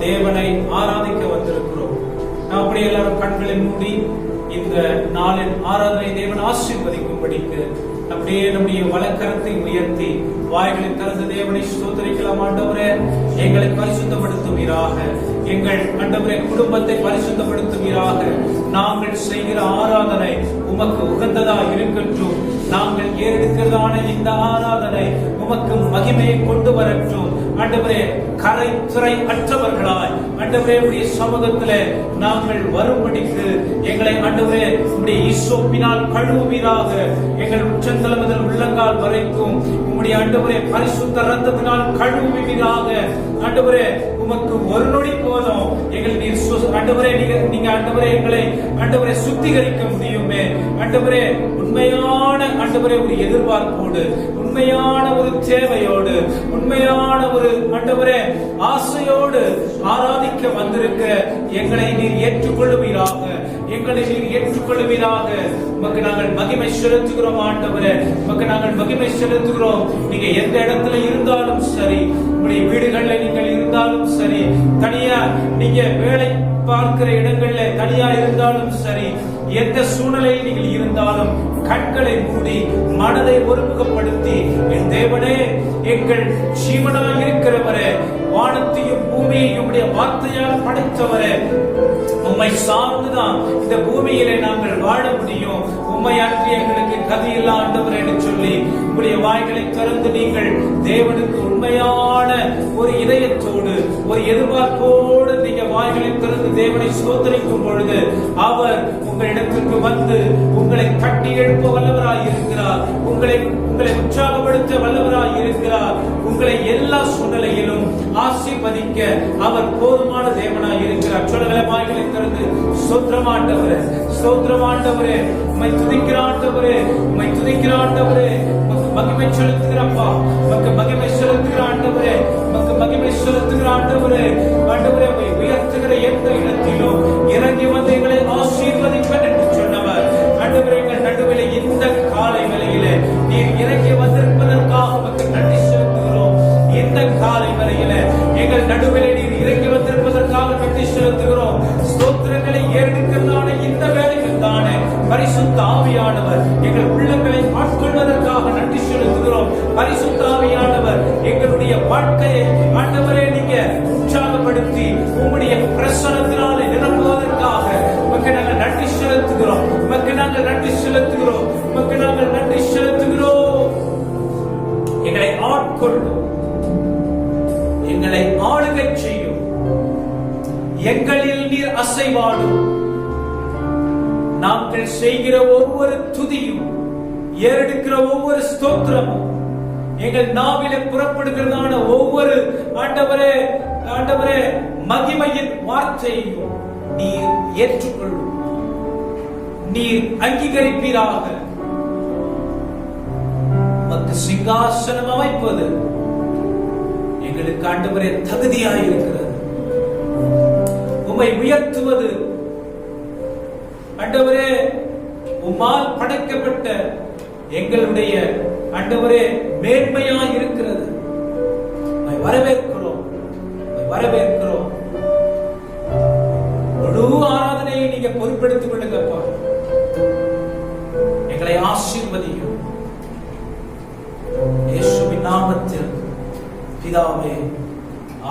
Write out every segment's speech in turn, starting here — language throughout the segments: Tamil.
தேவனை ஆராதிக்க வந்திருக்கிறோம். நாம் அப்படியே எல்லாரும் கண்களை மூடி இந்த நாளின் ஆராதனை தேவன் ஆசீர்வதிக்கும்படிக்கு அப்படியே நம்முடைய வலக்கரத்தை உயர்த்தி வாய்களை திறந்து தேவனை ஸ்தோத்திரிக்கலாம். ஆண்டவரே, எங்களை பரிசுத்தப்படுத்துவீராக, எங்கள் ஆண்டவரே குடும்பத்தை பரிசுத்தப்படுத்துவீராக. நாங்கள் செய்கிற ஆராதனை உமக்கு உகந்ததா இருக்கட்டும். நாங்கள் ஏறெடுக்கிறதான இந்த ஆராதனை உமக்கு மகிமையை கொண்டு வரட்டும். ஆண்டவரே, கரை திரை அற்றவர்களாய் ஆண்டவரே உடைய சமூகத்திலே நாங்கள் வரும்படிக்கு எங்களை ஆண்டவரே உடைய ஈசோப்பினால் கழுவுவீராக. எங்கள் உச்சந்தலை முதல் உள்ளங்கால் வரைக்கும் உம்முடைய ஆண்டவரே பரிசுத்த ரத்தத்தினால் கழுவுவீராக. ஆண்டவரே, உமக்கு ஒரு நொடி போதும் எங்கள் ஆண்டவரே நீங்க ஆண்டவரே எங்களை ஆண்டவரே சுத்திகரிக்க முடியுமே. ஆண்டவரே, உண்மையான ஆண்டவரே ஒரு எதிர்பார்ப்போடு, உண்மையான ஒரு தேவையோடு, உண்மையான ஒரு ஆண்டவரே ஆசையோடு ஆராதிக்க வந்திருக்க எங்களை நீர் ஏற்றுக்கொள்ளுவீராக, எங்களை நீர் ஏற்றுக்கொள்ளுவீராக. உமக்கு நாங்கள் மகிமை செலுத்துகிறோம் ஆண்டவரே, உமக்கு நாங்கள் மகிமை செலுத்துகிறோம். நீங்க எந்த இடத்துல இருந்தாலும் சரி, உங்களுடைய வீடுகள்ல நீங்கள் இருந்தாலும் சரி, தனியா நீங்க வேலை பார்க்கிற இடங்கள்ல தனியா இருந்தாலும் சரி, எந்த சூழ்நிலையில் நீங்கள் இருந்தாலும் கண்களை மூடி மனதை ஒருமுகப்படுத்தி, என் தேவனே, எங்கள் ஜீவனாய் இருக்கிறவரே, வானத்தையும் பூமியையும் வார்த்தையால் படைத்தவரே, உம்மை சார்ந்துதான் இந்த பூமியிலே நாங்கள் வாழ முடியும். உம்மை அன்றி எங்களுக்கு கதியில்லா ஆண்டவர் என்று சொல்லி உங்களுடைய வாய்களை திறந்து நீங்கள் தேவனுக்கு உண்மையான ஒரு இதயத்தோடு, ஒரு எதிர்பார்ப்போடு நீங்க வாய்களை திறந்து தேவனை ஸ்தோத்திரிக்கும் பொழுது அவர் உங்களிடத்திற்கு வந்து உங்களை கட்டி எழுப்ப வல்லவராய் இருக்கிறார். உங்களை உற்சாகப்படுத்த வல்லவராய் இருக்கிறார். உங்களை எல்லா சூழ்நிலையிலும் ஆசீர்வதிக்க அவர் போதுமான தேவனாய் இருக்கிறார். சொல்லுங்களே, வாய்களை திறந்து ஸ்தோத்திரம் ஆண்டவரே, ஸ்தோத்திரம் ஆண்டவரே, உம்மை துதிக்கிற ஆண்டவரே, உம்மை துதிக்கிற ஆண்டவரே, மகிமை செலுத்துகிறப்பா, மகிமை செலுத்துகிற ஆண்டவரே, மகிமை செலுத்துகிற ஆண்டவரே. ஆண்டவரே, உயர்த்துகிற எந்த இடத்திலும் இறங்கி வந்து எங்களை ஆசீர்வதிப்பேன் என்று சொன்னவர் ஆண்டவரே, எங்கள் நடுவிலே இந்த காலை வேளையிலே நீர் இறங்கி வந்திருப்பதற்காக உமக்கு நன்றி செலுத்துகிறோம். இந்த காலை வேளையிலே எங்கள் நடுவிலே நீர் இறங்கி வந்திருப்பதற்காக நன்றி செலுத்துகிறோம். ஸ்தோத்திரங்களை ஏறெடுக்கிறதான இந்த வேளையில் தானே பரிசுத்த ஆவியானவர் எங்கள் உள்ளங்களை ஆட்கொள்வதற்காக நன்றி செலுத்துகிறோம். பரிசுத்த ஆவியானவர் எங்களுடைய வாழ்க்கையை ஆண்டவரே நீங்க உற்சாகப்படுத்தி உம்முடைய பிரசன்னத்தினாலே நிரப்புவதற்காக உமக்கு நாங்கள் நன்றி செலுத்துகிறோம். உமக்கு நாங்கள் நன்றி செலுத்துகிறோம். உமக்கு நாங்கள் நன்றி செலுத்துகிறோம். எங்களை ஆட்கொள்ளும், எங்களை ஆளுகை செய்யும், எங்களில் நீர் அசைவாடும். நாங்கள் செய்கிற ஒவ்வொரு துதியும், ஏறெடுக்கிற ஒவ்வொரு ஸ்தோத்திரமும், எங்கள் நாவிலே புறப்படுகிறதான ஒவ்வொரு ஆண்டவரே ஆண்டவரே மகிமையின் வார்த்தையும் நீர் ஏற்றுக்கொள்ளும், நீர் அங்கீகரிப்பீராக. உமக்கு சிங்காசனம் அமைப்பது எங்களுக்கு ஆண்டவரே தகுதியாயிருக்கிறது. உம்மை உயர்த்துவது ஆண்டவரே உம்மால் படைக்கப்பட்ட எங்களுடைய ஆண்டவரே மேன்மையாய் இருக்கிறது. வரவேற்கிறோம், வரவேற்கிறோம். முழு ஆராதனையை நீங்க பொறுப்பெடுத்துக் கொள்ளுங்கப்பா. எங்களை ஆசீர்வதியும் இயேசுவின் நாமத்தில் பிதாவே,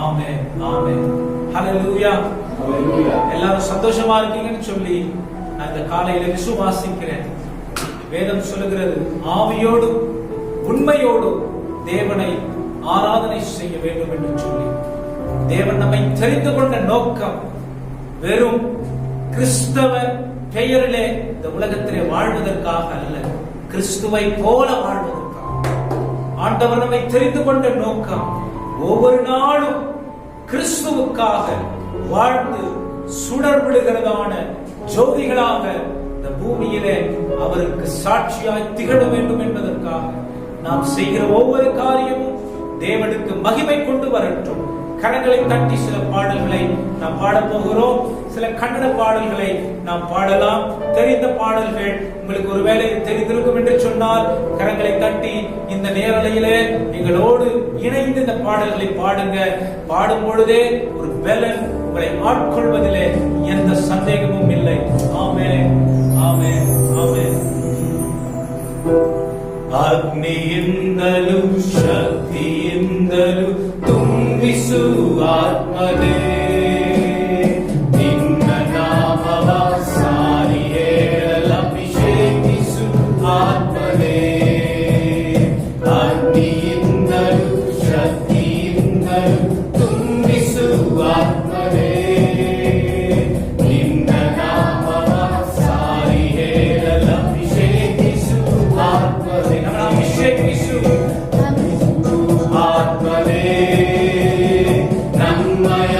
ஆமென், ஆமென். ஹல்லேலூயா, ஹல்லேலூயா. எல்லாரும் சந்தோஷமா இருக்கீங்கன்னு சொல்லி நான் இந்த காலையில விசுவாசிக்கிறேன். வேதம் சொல்லுகிறது, ஆவியோடு உண்மையோடு தேவனை ஆராதனை செய்ய வேண்டும் என்று சொல்லி. தேவன் நம்மை தெரிந்து கொண்ட நோக்கம் வெறும் கிறிஸ்தவ பெயரிலே இந்த உலகத்திலே வாழ்வதற்காக அல்ல, கிறிஸ்துவை போல வாழ்வதற்காக. ஆண்டவர் நம்மை தெரிந்து கொண்ட நோக்கம் ஒவ்வொரு நாளும் கிறிஸ்துவுக்காக வாழ்ந்து சுடர் விடுகிறதான ஜோதிகளாக இந்த பூமியிலே அவருக்கு சாட்சியாய் திகழ வேண்டும் என்பதற்காக நாம் செய்கிற ஒவ்வொரு காரியமும் தேவனுக்கு மகிமை கொண்டு வரட்டும், கரங்களை தட்டி சில பாடல்களை நாம் பாடப் போகிறோம். சில கன்னட பாடல்களை நாம் பாடலாம். தெரிந்த பாடல்கள் உங்களுக்கு ஒருவேளை தெரிந்திருக்கும் என்று சொன்னால் கரங்களை தட்டி இந்த நேரலையிலே எங்களோடு இணைந்து இந்த பாடல்களை பாடுங்க. பாடும் பொழுதே ஒரு பலன் உங்களை ஆட்கொள்வதிலே எந்த சந்தேகமும் இல்லை. ஆமென், ஆமென், ஆமென். ಅಗ್ನಿಯಿಂದಲೂ ಶಕ್ತಿಯಿಂದಲೂ ತುಂಬಿಸು ಆತ್ಮನೇ, ನಿನ್ನ ನಾಮವ ಸಾರಿ ಹೇಳಲು ಅಭಿಷೇಕಿಸು ಆತ್ಮನೇ. ಅಗ್ನಿಯಿಂದಲೂ ಶಕ್ತಿಯಿಂದಲೂ ತುಂಬಿಸು ಆತ್ಮನೇ, ನಿನ್ನ ನಾಮವ ಸಾರಿ ಹೇಳಲು ಅಭಿಷೇಕಿಸು ಆತ್ಮನೇ. ಅಭಿಷೇಕಿಸು ಆತ್ಮನೇ, ನಮ್ಮಯ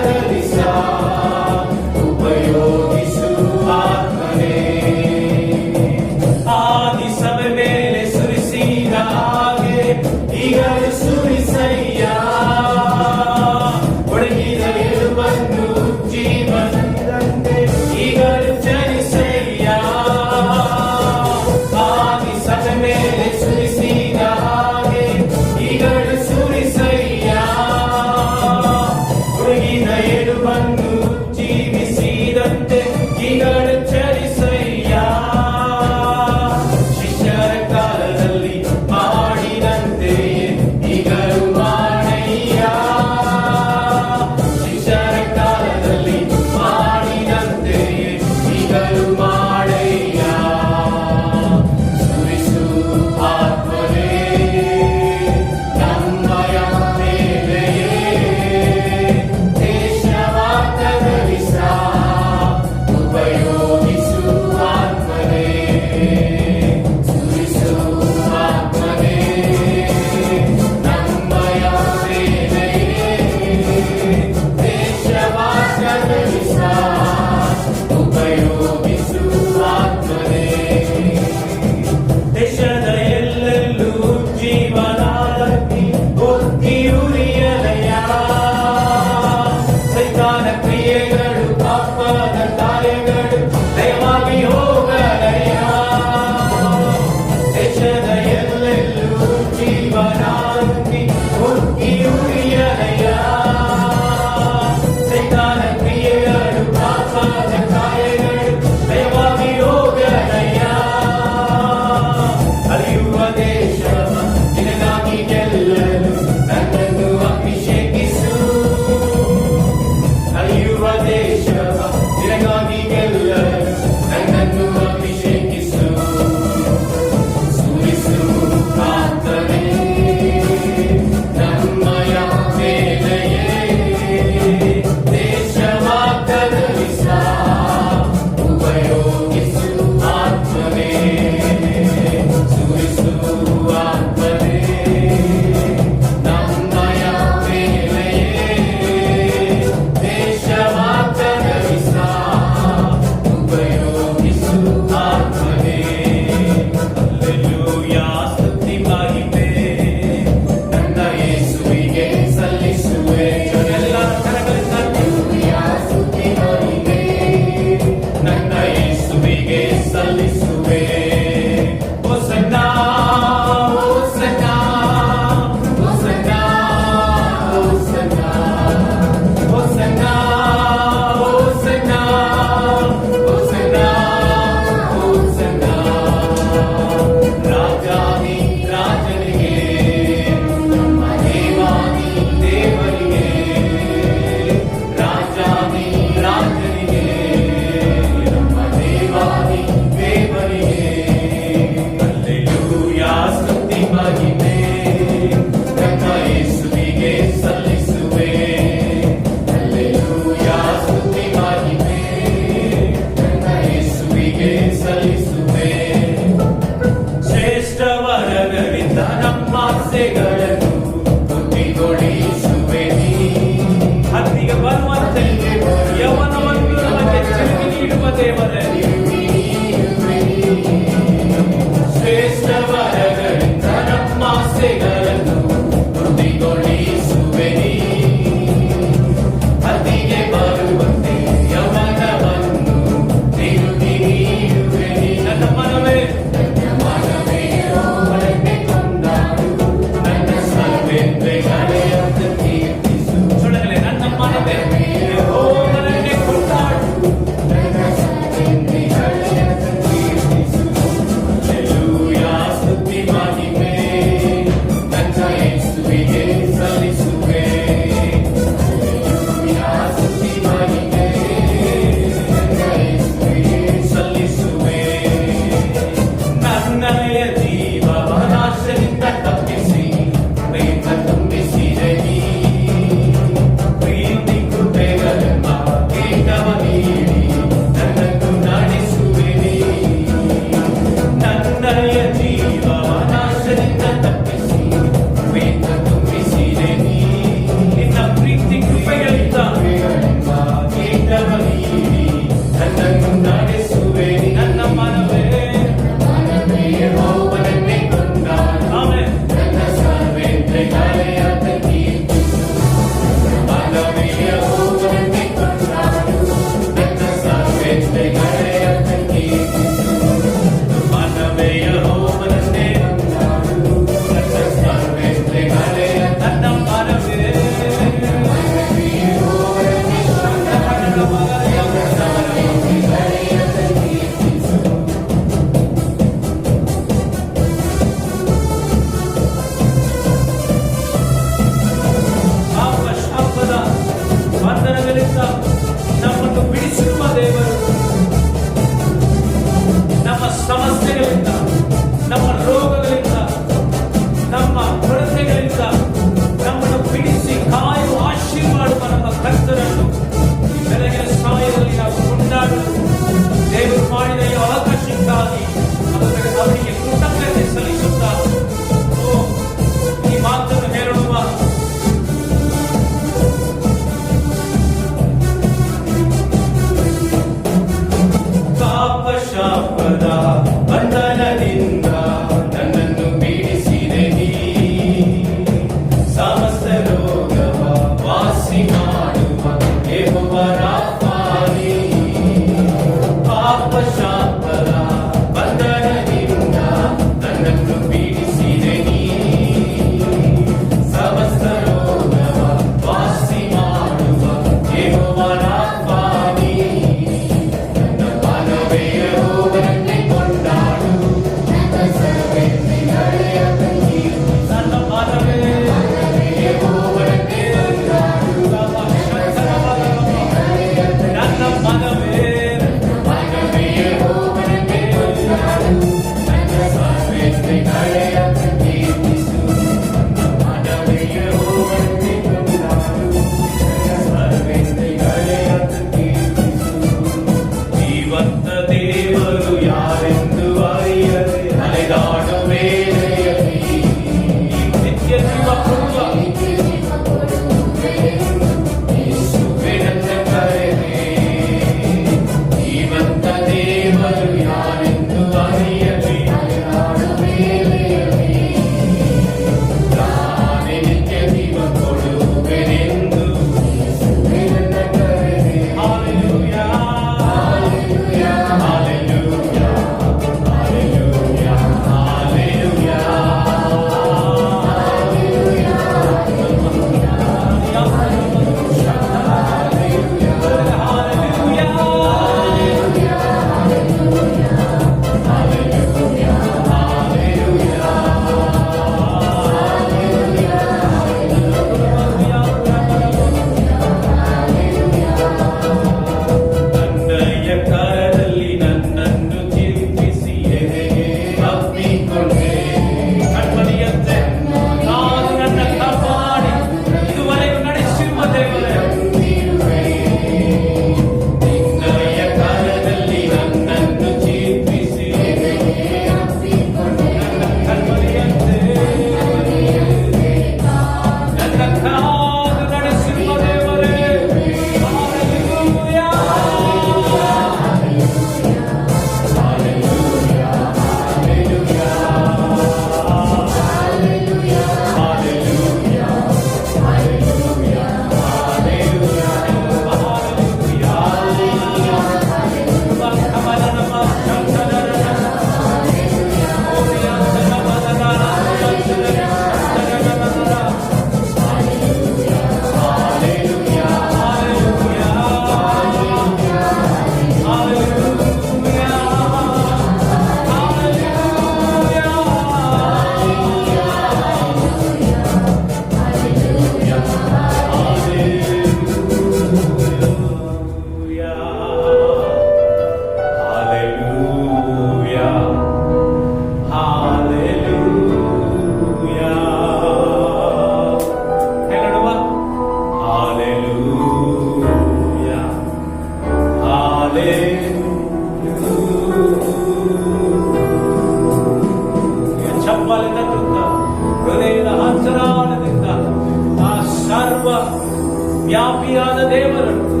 ವ್ಯಾಪಿಯಾದ ದೇವರನ್ನು,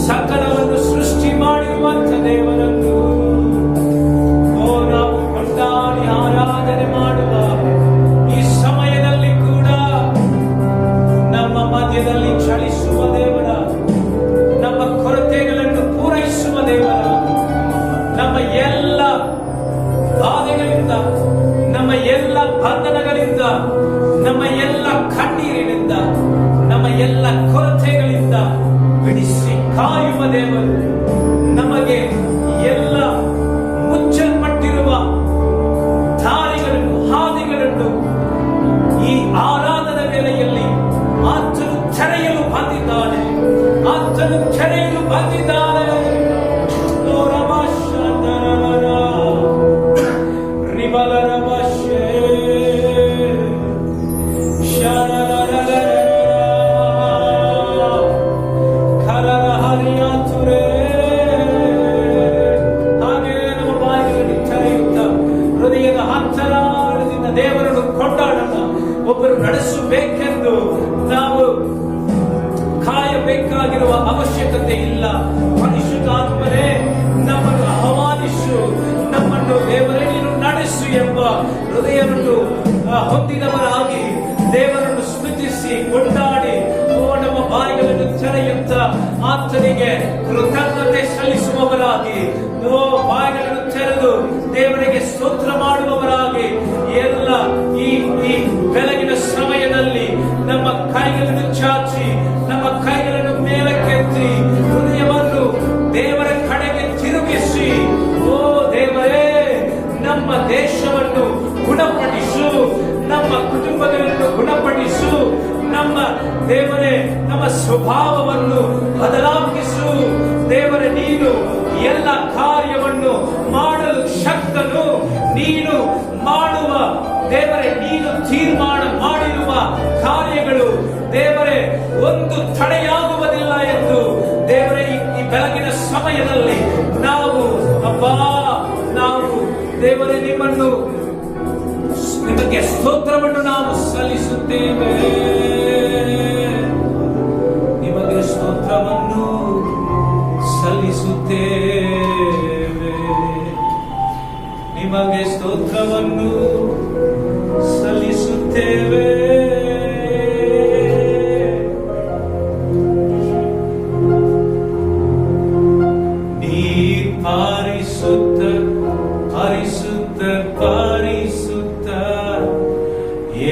ಸಕಲವನ್ನು ಸೃಷ್ಟಿ ಮಾಡಿರುವಂಥ ದೇವರನ್ನು ನಾವು ಕೊಂಡಾಡಿ ಆರಾಧನೆ ಮಾಡುವ ಈ ಸಮಯದಲ್ಲಿ ಕೂಡ ನಮ್ಮ ಮಧ್ಯದಲ್ಲಿ ಚಲಿಸುವ ದೇವರ, ನಮ್ಮ ಕೊರತೆಗಳನ್ನು ಪೂರೈಸುವ ದೇವರ, ನಮ್ಮ ಎಲ್ಲ ಬಾಧೆಗಳಿಂದ, ನಮ್ಮ ಎಲ್ಲ ಬಂಧನಗಳಿಂದ, ನಮ್ಮ ಎಲ್ಲ ಕಣ್ಣೀರಿನಿಂದ, ನಮ್ಮ ಎಲ್ಲ ಕೊರತೆಗಳಿಂದ ಬಿಡಿಸಿ ಕಾಯುವ ದೇವರು, ನಮಗೆ ಎಲ್ಲ ಮುಚ್ಚಲ್ಪಟ್ಟಿರುವ ದಾರಿಗಳನ್ನು, ಹಾದಿಗಳನ್ನು ಈ ಆರಾಧನಾ ವೇಳೆಯಲ್ಲಿ ಆತನು ತೆರೆಯಲು ಬಂದಿದ್ದಾನೆ, ಆತನು ತೆರೆಯಲು ಬಂದಿದ್ದಾನೆ. ದೇವರನ್ನು ಕೊಂಡಾಡೋಣ. ಒಬ್ಬರು ನಡೆಸಬೇಕೆಂದು ನಾವು ಕಾಯಬೇಕಾಗಿರುವ ಅವಶ್ಯಕತೆ ಇಲ್ಲ. ಪರಿಶುದ್ಧಾತ್ಮನೇ ನಮ್ಮನ್ನು ಆಹ್ವಾನಿಸು, ನಮ್ಮನ್ನು ದೇವರೇ ನೀನು ನಡೆಸು ಎಂಬ ಹೃದಯವನ್ನು ಹೊಂದಿದವರಾಗಿ ದೇವರನ್ನು ಸ್ತುತಿಸಿ ಕೊಂಡಾಡಿ ನಮ್ಮ ಬಾಯಿಗಳನ್ನು ತೆರೆಯುತ್ತ ಆತನಿಗೆ ಕೃತಜ್ಞತೆ ಸಲ್ಲಿಸುವವರಾಗಿ, ಬಾಯಿಗಳನ್ನು ತೆರೆದು ದೇವರಿಗೆ ಸ್ತೋತ್ರ ಮಾಡುವವರಾಗಿ ಎಲ್ಲ ಈ ಬೆಳಗಿನ ಸಮಯದಲ್ಲಿ ನಮ್ಮ ಕೈಗಳನ್ನು ಚಾಚಿ, ನಮ್ಮ ಕೈಗಳನ್ನು ಮೇಲಕ್ಕೆತ್ತಿ ಹೃದಯವನ್ನು ದೇವರ ಕಡೆಗೆ ತಿರುಗಿಸಿ, ಓ ದೇವರೇ ನಮ್ಮ ದೇಶವನ್ನು ಗುಣಪಡಿಸು, ನಮ್ಮ ಕುಟುಂಬಗಳನ್ನು ಗುಣಪಡಿಸು, ನಮ್ಮ ದೇವರೇ ನಮ್ಮ ಸ್ವಭಾವವನ್ನು ಬದಲಾಯಿಸು. ದೇವರೇ ನೀನು ಎಲ್ಲ ಕಾರ್ಯವನ್ನು ಮಾಡಲು ಶಕ್ತನು, ನೀನು ಮಾಡುವ ದೇವರೇ ನೀನು ತೀರ್ಮಾನ ಮಾಡಿರುವ ಕಾರ್ಯಗಳು ದೇವರೇ ಒಂದು ತಡೆಯಾಗುವುದಿಲ್ಲ ಎಂದು ದೇವರೇ ಈ ಬೆಳಗಿನ ಸಮಯದಲ್ಲಿ ನಾವು ದೇವರೇ ನಿಮಗೆ ಸ್ತೋತ್ರವನ್ನು ನಾವು ಸಲ್ಲಿಸುತ್ತೇವೆ, ನಿಮಗೆ ಸ್ತೋತ್ರವನ್ನು ಸಲ್ಲಿಸುತ್ತೇವೆ, ನಿಮಗೆ ಸ್ತೋತ್ರವನ್ನು ಸಲ್ಲಿಸುತ್ತೇವೆ. ನೀರ್ ಪಾರಿಸುತ್ತ ಹರಿಸುತ್ತ ಪಾರಿಸುತ್ತ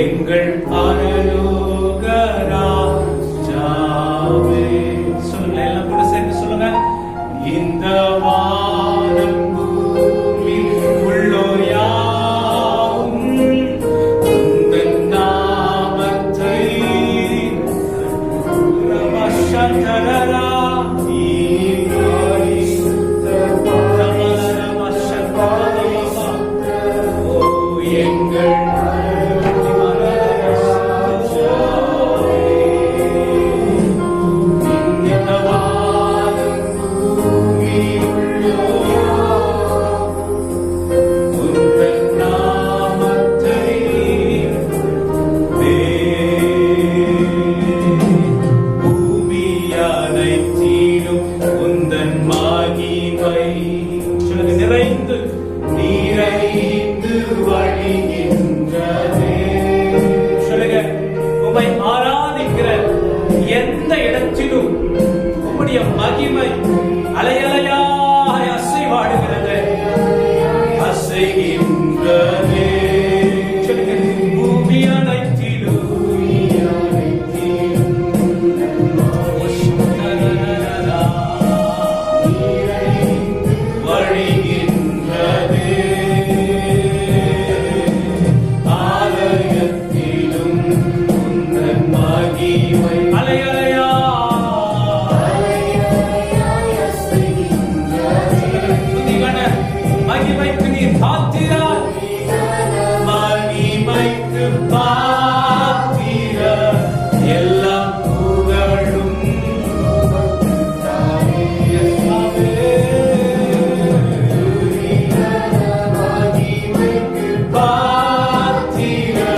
எங்கள் பரலோக ராஜாவே. சொல்லுங்க, எல்லாம் கூட சேர்ந்து சொல்லுங்க. இந்த வானம் பூமி உள்ளோர் யாவும் உந்தன் நாமத்தை ரமஷந்தரரா எங்கள் நிறைந்து நிறைந்து வழிகின்றதே. சொல்லுங்க, உம்மை ஆராதிக்கிற எந்த இடத்திலும் உம்முடைய மகிமை அலையலையாய் அசைவாடுகிறது, அசைகின்றதே. சொல்லுங்க, பூமி அனைத்திலும் மகிமைக்கு நீ பாத்திரா, மகிமைக்கு பாத்திரா, எல்லாம் புகழும் மகிமைக்கு பாத்திரா,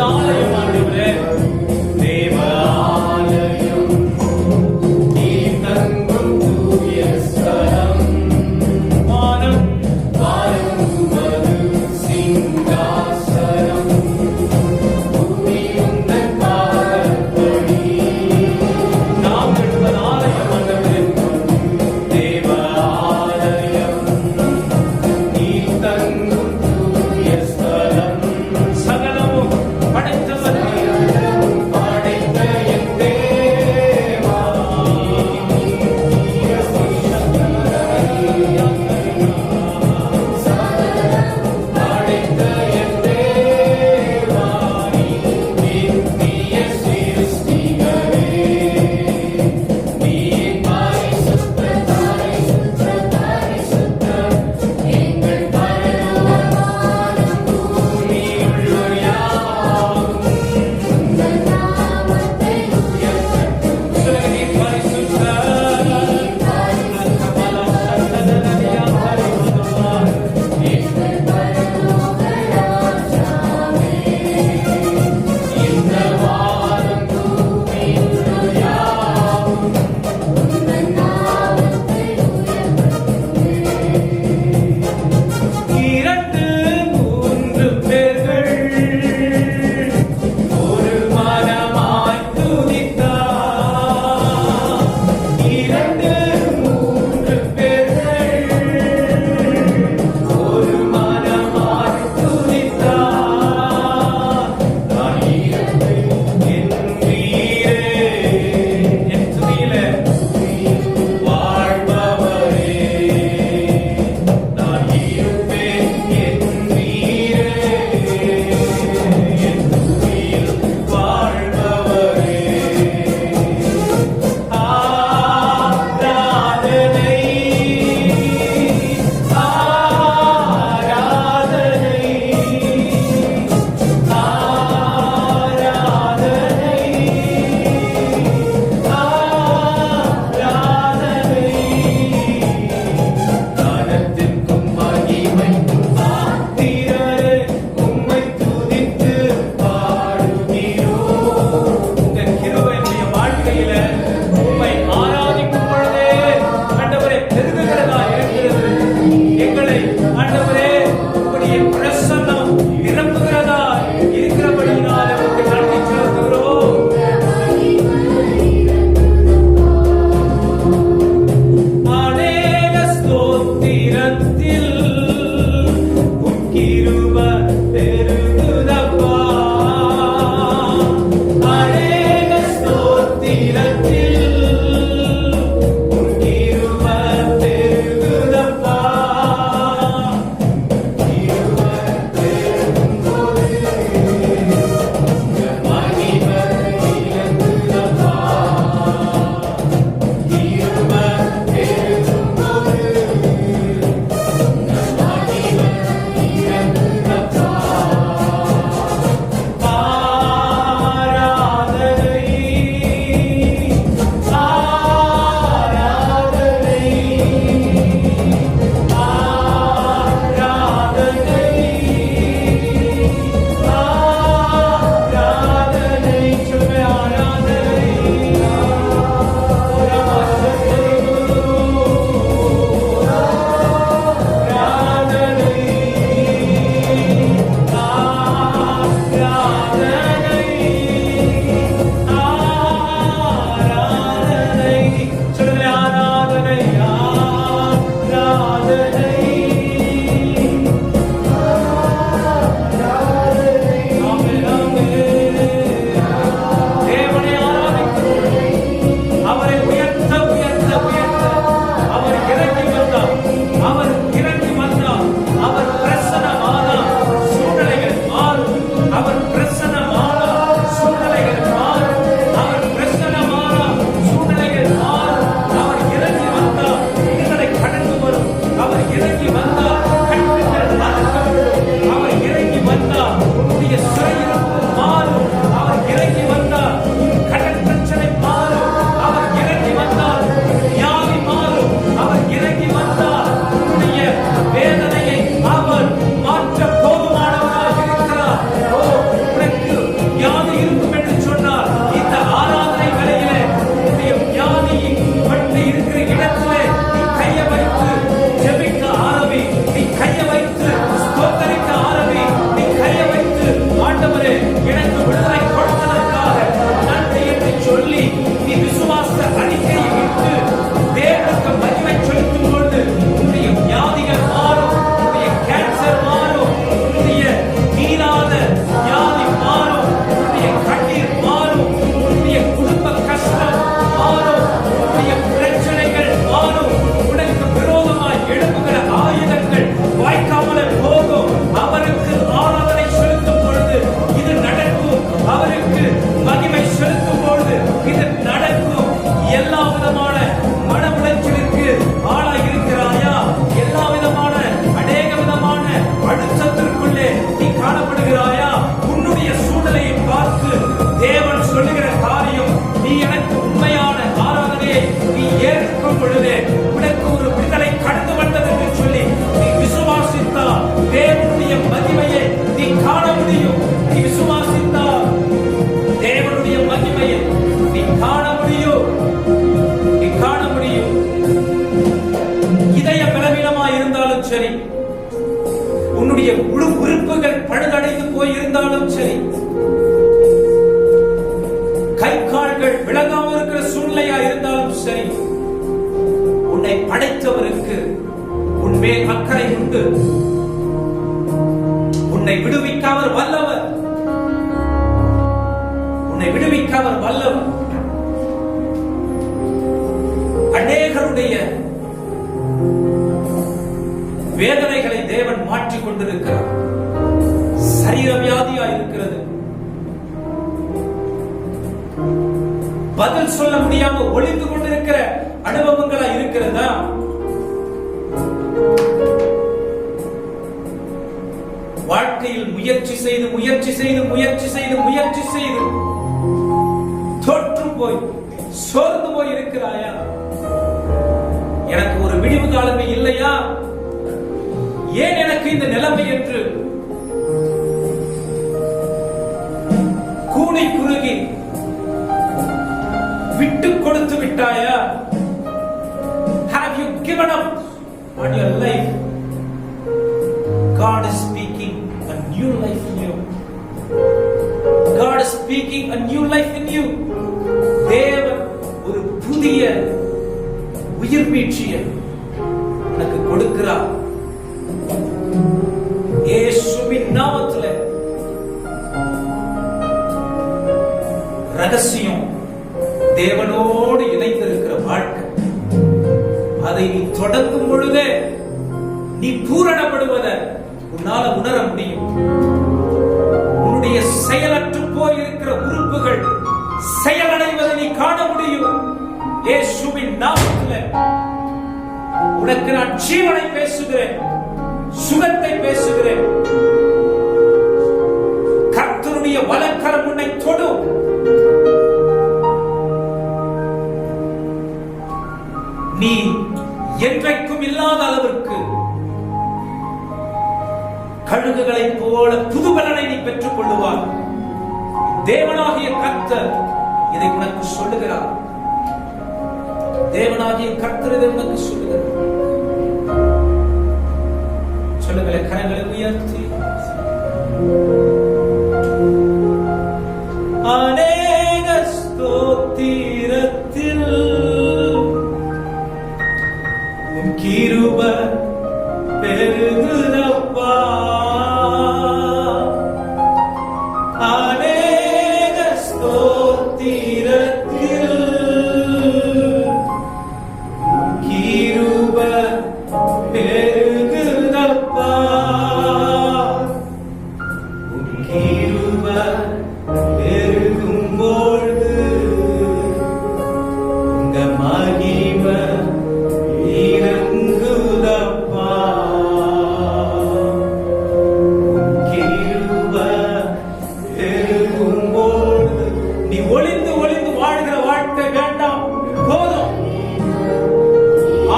ஆலயம் ஆண்டவரே. தேவ ஆலயம், நீர் தங்கும் தூய ஸ்தலம். வானம் உமது சிங்காசனம், பூமி உந்தன் பாதப்படி. நாம் கட்டுவது ஆலயம் ஆண்டவரே. தேவ ஆலயம், நீர் தங்கும் தூய ஸ்தலம். சகலமும் படைத்தவர் பழுதடைந்து போய் இருந்தாலும் சரி, கை கால்கள் விளங்காமல் இருக்கிற சூழ்நிலையா இருந்தாலும் சரி, உன்னை படைத்தவருக்கு உன்மேல் அக்கறை உண்டு. உன்னை விடுவிக்காமல் வல்லவர், உன்னை விடுவிக்காமல் வல்லவர். அநேகருடைய வேதனைகளை தேவன் மாற்றிக் கொண்டிருக்கிறார். சரீர வியாதியா இருக்கிறது, பதில் சொல்ல முடியாம ஒளிந்து கொண்டிருக்கிற அனுபவங்களா இருக்கிறதா? வாழ்க்கையில் முயற்சி செய்து முயற்சி செய்து முயற்சி செய்து முயற்சி செய்து தோற்று போய் சோர்ந்து போய் இருக்கிறாயா? எனக்கு ஒரு விடிவு காலமே இல்லையா? ஏன் எனக்கு இந்த நிலைமை என்று கூனி குறுகி விட்டு கொடுத்து விட்டாயா? Have you given up on your life? God is speaking a new life in you. God is speaking a new life in you. தேவன் ஒரு புதிய உயிர் மீட்சியை உனக்கு கொடுக்கிறார். இயேசுவின் நாமத்தில் ரகசியம் தேவனோடு இணைந்திருக்கிற வாழ்க்கை. அதை நீ தொடங்கும் பொழுதே நீ பூரணப்படுவதை உன்னால உணர முடியும். உன்னுடைய செயலற்று போய் இருக்கிற உறுப்புகள் செயலடைவதை நீ காண முடியும். இயேசுவின் நாமத்தில் உனக்கு நான் ஜீவனை பேசுகிறேன், சுகத்தை பேசுகிறேன். கர்த்தருடைய வலக்கரம் உன்னை தொடும். நீ என்றைக்கும் இல்லாத அளவிற்கு கழுகுகளைப் போல புதுபலனை நீ பெற்றுக் கொள்ளுவார். தேவனாகிய கர்த்தர் இதை உனக்கு சொல்லுகிறார். தேவனாகிய கர்த்தர் இதை உனக்கு சொல்லுகிறார். சொல்லுங்களே, கரங்களை உயர்த்தி. அநேக ஸ்தோத்திரத்தில் உம் கிருபை பெருகுதப்பா. அநேக ஸ்தோத்திரத்தில் உம் கிருபை பெருகுதப்பா. உம் கிருபை பெருகும்பொழுது உங்க மகிமை இறங்குதப்பா. உம் கிருபை பெருகும்பொழுது நீ ஒளிந்து ஒளிந்து வாழ்கிற வாழ்க்கை வேண்டாம், போதும்.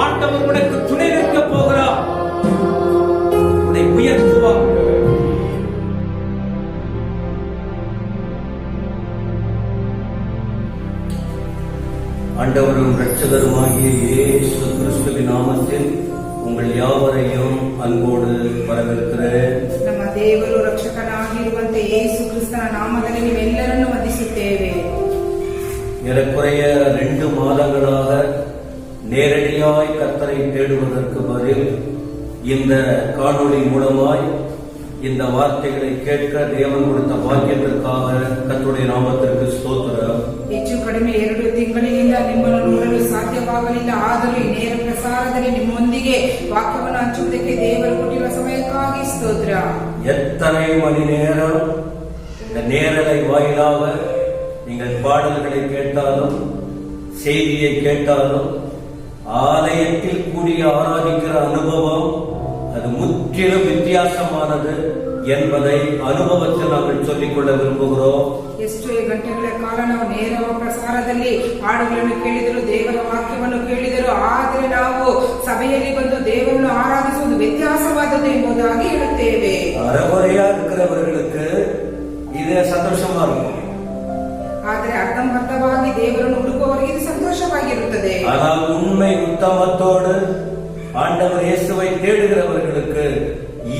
ஆண்டவர் உனக்கு துணை நிற்க போகிறார், உன்னை உயர்த்துவார். ஆண்டவரும் இரட்சகருமாகிய இயேசு கிறிஸ்துவின் நாமத்தில் உங்கள் யாவரையும் அன்போடு வரவேற்கிறேன். ನಮ್ಮ ದೇವರು ರಕ್ಷಕನಾಗಿರುವಂತೆ ಯೇಸು ಕ್ರಿಸ್ತನ ನಾಮದಲ್ಲಿ ನೀವೆಲ್ಲರನ್ನು ವಂದಿಸುತ್ತೇವೆ. ஏறக்குறைய 2 மாதங்களாக நேரடியாய் கர்த்தரை தேடுவதற்கு பதில் இந்த காணொளி மூலமாய் இந்த வார்த்தைகளை கேட்க தேவன் கொடுத்த பாக்கியத்திற்காக கர்த்தருடைய நாமத்திற்கு ஸ்தோத்திரம். ಹೆಚ್ಚು ಕಡಿಮೆ 2 ತಿಂಗಳಿನಿಂದ ನಿಮ್ಮನ್ನು ನೋಡಲು ಸಾಧ್ಯವಾಗಲಿಲ್ಲ. ಆದರೂ ಈ ನೇರ ಪ್ರಸಾರದಲ್ಲಿ ನಿಮ್ಮೊಂದಿಗೆ ವಾಕ್ಯವನ್ನು ಹಂಚುವುದಕ್ಕೆ ದೇವರು ಕೊಟ್ಟಿರುವ ಸಮಯಕ್ಕಾಗಿ ಸ್ತೋತ್ರ. எத்தனை மணி நேரம் இந்த நேரலை வாயிலாக நீங்கள் பாடல்களை கேட்டாலும் செய்தியை கேட்டாலும் ஆலயத்தில் கூடிய ஆராதிக்கிற அனுபவம் அது முற்றிலும் வித்தியாசமானது என்பதை அனுபவத்தில் நாங்கள் சொல்லிக்கொள்ள விரும்புகிறோம். ಎಷ್ಟೋ ಗಂಟೆಗಳ ಕಾಲ ನಾವು ನೇರ ಪ್ರಸಾರದಲ್ಲಿ ಹಾಡುಗಳನ್ನು ಕೇಳಿದರು, ದೇವರ ವಾಕ್ಯವನ್ನು ಕೇಳಿದರು. ಆದರೆ ನಾವು ಸಭೆಯಲ್ಲಿ ಬಂದು ದೇವರನ್ನು ಆರಾಧಿಸುವುದು ವ್ಯತ್ಯಾಸವಾದದ್ದು ಎಂಬುದಾಗಿ ಹೇಳುತ್ತೇವೆ. அறகுறையா இருக்கிறவர்களுக்கு இதே சந்தோஷமா இருக்கும். ಆದರೆ ಅರ್ಧಂಬರ್ಧವಾಗಿ ದೇವರನ್ನು ಹುಡುಕುವವರಿಗೆ ಇದು ಸಂತೋಷವಾಗಿರುತ್ತದೆ. ஆனால் உண்மை உத்தமத்தோடு ஆண்டவர் இயேசுவை தேடுகிறவர்களுக்கு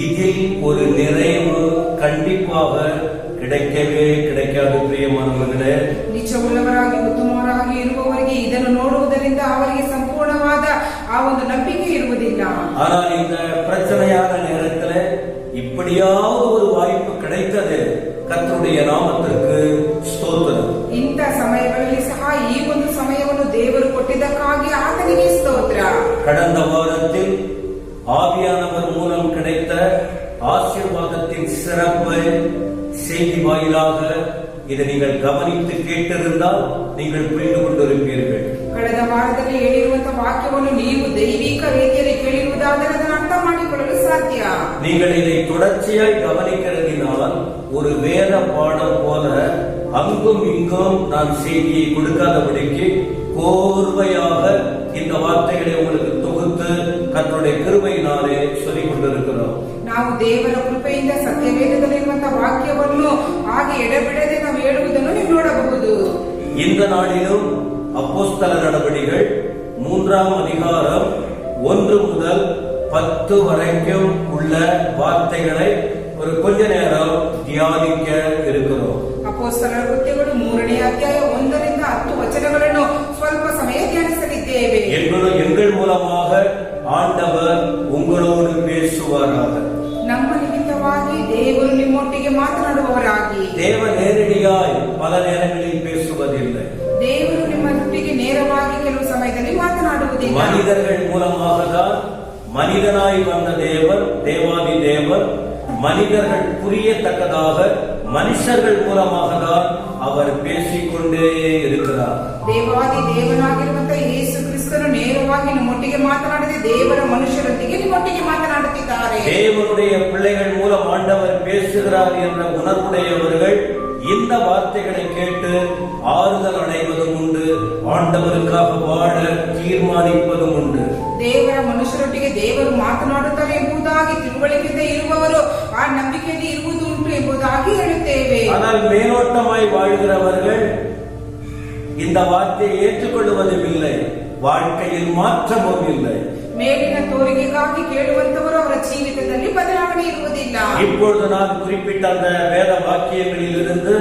இதில் ஒரு நிறைவு கண்டிப்பாக கிடைக்கவே கிடைக்காது பிரியமானவர்களே. ನಿಜವುಳ್ಳವರಾಗಿ ಉತ್ತಮರಾಗಿ ಇರುವವರಿಗೆ ಇದನ್ನು ನೋಡುವುದರಿಂದ ಅವರಿಗೆ ಸಂಪೂರ್ಣವಾದ ಆ ಒಂದು ನಂಬಿಕೆ ಇರುವುದಿಲ್ಲ. ஆனால் இந்த பிரச்சனையான நேரத்தில் இப்படியாவது ஒரு வாய்ப்பு கிடைத்தது, கர்த்தருடைய நாமத்திற்கு ஸ்தோத்திரம். ಇಂಥ ಸಮಯಗಳಲ್ಲಿ ಸಹ ಈ ಒಂದು ಸಮಯವನ್ನು ದೇವರು ಕೊಟ್ಟಿದ್ದಕ್ಕಾಗಿ ಆತನಿಗೆ ಸ್ತೋತ್ರ. கடந்த வாரத்தில் ஆவியானவர் மூலம் கிடைத்த ஆசீர்வாதத்தின் சிறப்பை செய்தி வாயிலாக இதை நீங்கள் கவனித்து கேட்டிருந்தால் நீங்கள் புரிந்து கொண்டிருப்பீர்கள். ಕಳೆದ ವಾರದಲ್ಲಿ ಹೇಳಿರುವಂತಹ ವಾಕ್ಯವನ್ನು ನೀವು ದೈವಿಕ ರೀತಿಯಲ್ಲಿ ಕೇಳಿರುವುದಾದರೆ ಅದನ್ನು ಅರ್ಥ ಮಾಡಿಕೊಳ್ಳಲು ಸಾಧ್ಯ. நீங்கள் இதை தொடர்ச்சியாய் கவனிக்கிறதினால் ஒரு வேத பாடம் போல அங்கும் இங்கும் நான் செய்தியை கொடுக்காதபடிக்கு கோர்வையாக இந்த வார்த்தைகளை உங்களுக்கு தொகுத்து கர்த்தருடைய கிருபையினாலே சொல்லிக் கொண்டிருக்கிறோம். ನಾವು ದೇವರ ಕೃಪೆಯಿಂದ ಸತ್ಯವೇದದಲ್ಲಿರುವಂತಹ ವಾಕ್ಯವನ್ನು ಹಾಗೆ ಎಡೆಬಿಡದೆ ನಾವು ಹೇಳುವುದನ್ನು ನೀವು ನೋಡಬಹುದು. இந்த நாளிலும் அப்போஸ்தல நடபடிகள் 3ஆம் அதிகாரம் 1 முதல் 10 வரைக்கும் உள்ள வார்த்தைகளை ஒரு கொஞ்ச நேரம் தியானிக்க இருக்கிறோம். ಅಪೊಸ್ತಲರ ಕೃತ್ಯಗಳು 3ನೇ ಅಧ್ಯಾಯ 1ರಿಂದ 10 ವಚನಗಳನ್ನು ಸ್ವಲ್ಪ ಸಮಯ ಧ್ಯಾನಿಸಲಿದ್ದೇವೆ. எங்கள் மூலமாக ஆண்டவர் உங்களோடு பேசுவாராக. ನಮ್ಮ ನಿಮಿತ್ತವಾಗಿ ದೇವರು ನಿಮ್ಮೊಟ್ಟಿಗೆ ಮಾತನಾಡುವವರಾಗಿ. தேவ நேரடியாய் பல நேரங்களில் பேசுவதில்லை. ದೇವರು ನಿಮ್ಮೊಟ್ಟಿಗೆ ನೇರವಾಗಿ ಕೆಲವು ಸಮಯದಲ್ಲಿ ಮಾತನಾಡುವುದಿಲ್ಲ. மனிதர்கள் மூலமாக தான் மனிதனாய் வந்த தேவன், தேவாதி தேவன் மனிதர்கள் புரியத்தக்கதாக மனுஷர்கள் மூலமாக தான் அவர் பேசிக்கொண்டே இருக்கிறார். ದೇವಾದಿ ದೇವನಾಗಿರುವಂತಹ ಯೇಸು ಕ್ರಿಸ್ತನು ನೇರವಾಗಿ ನಿಮ್ಮೊಟ್ಟಿಗೆ ಮಾತನಾಡದೆ ದೇವರ ಮನುಷ್ಯರೊಂದಿಗೆ ನಿಮ್ಮೊಟ್ಟಿಗೆ ಮಾತನಾಡುತ್ತಿದ್ದಾರೆ. தேவனுடைய பிள்ளைகள் மூலம் ஆண்டவர் பேசுகிறார் என்ற உணர்வுடையவர்கள் இந்த வார்த்தைகளை கேட்டு ஆறுதல் அடைவதும் உண்டு, ஆண்டவருக்காக வாழ தீர்மானிப்பதும் உண்டு. ದೇವರ ಮನುಷ್ಯರೊಟ್ಟಿಗೆ ದೇವರು ಮಾತನಾಡುತ್ತಾರೆ ಎಂಬುದಾಗಿ ತಿಳುವಳಿಕೆಯಿಂದ ಇರುವವರು ಆ ನಂಬಿಕೆಯಲ್ಲಿ ಇರುವುದು ಉಂಟು ಎಂಬುದಾಗಿ ಹೇಳುತ್ತೇವೆ. ஆனால் மேலோட்டமாய் வாழ்கிறவர்கள் இந்த வார்த்தையை ஏற்றுக்கொள்வதும் இல்லை, வாழ்க்கையில் மாற்றமும் இல்லை. ಮೇಲಿನ ತೋರಿಕೆಗಾಗಿ ಕೇಳುವಂತವರು ಅವರ ಜೀವಿತದಲ್ಲಿ ಬದಲಾವಣೆ ಇರುವುದಿಲ್ಲ. இப்பொழுது நான் குறிப்பிட்ட அந்த வேத வாக்கியங்களில் இருந்து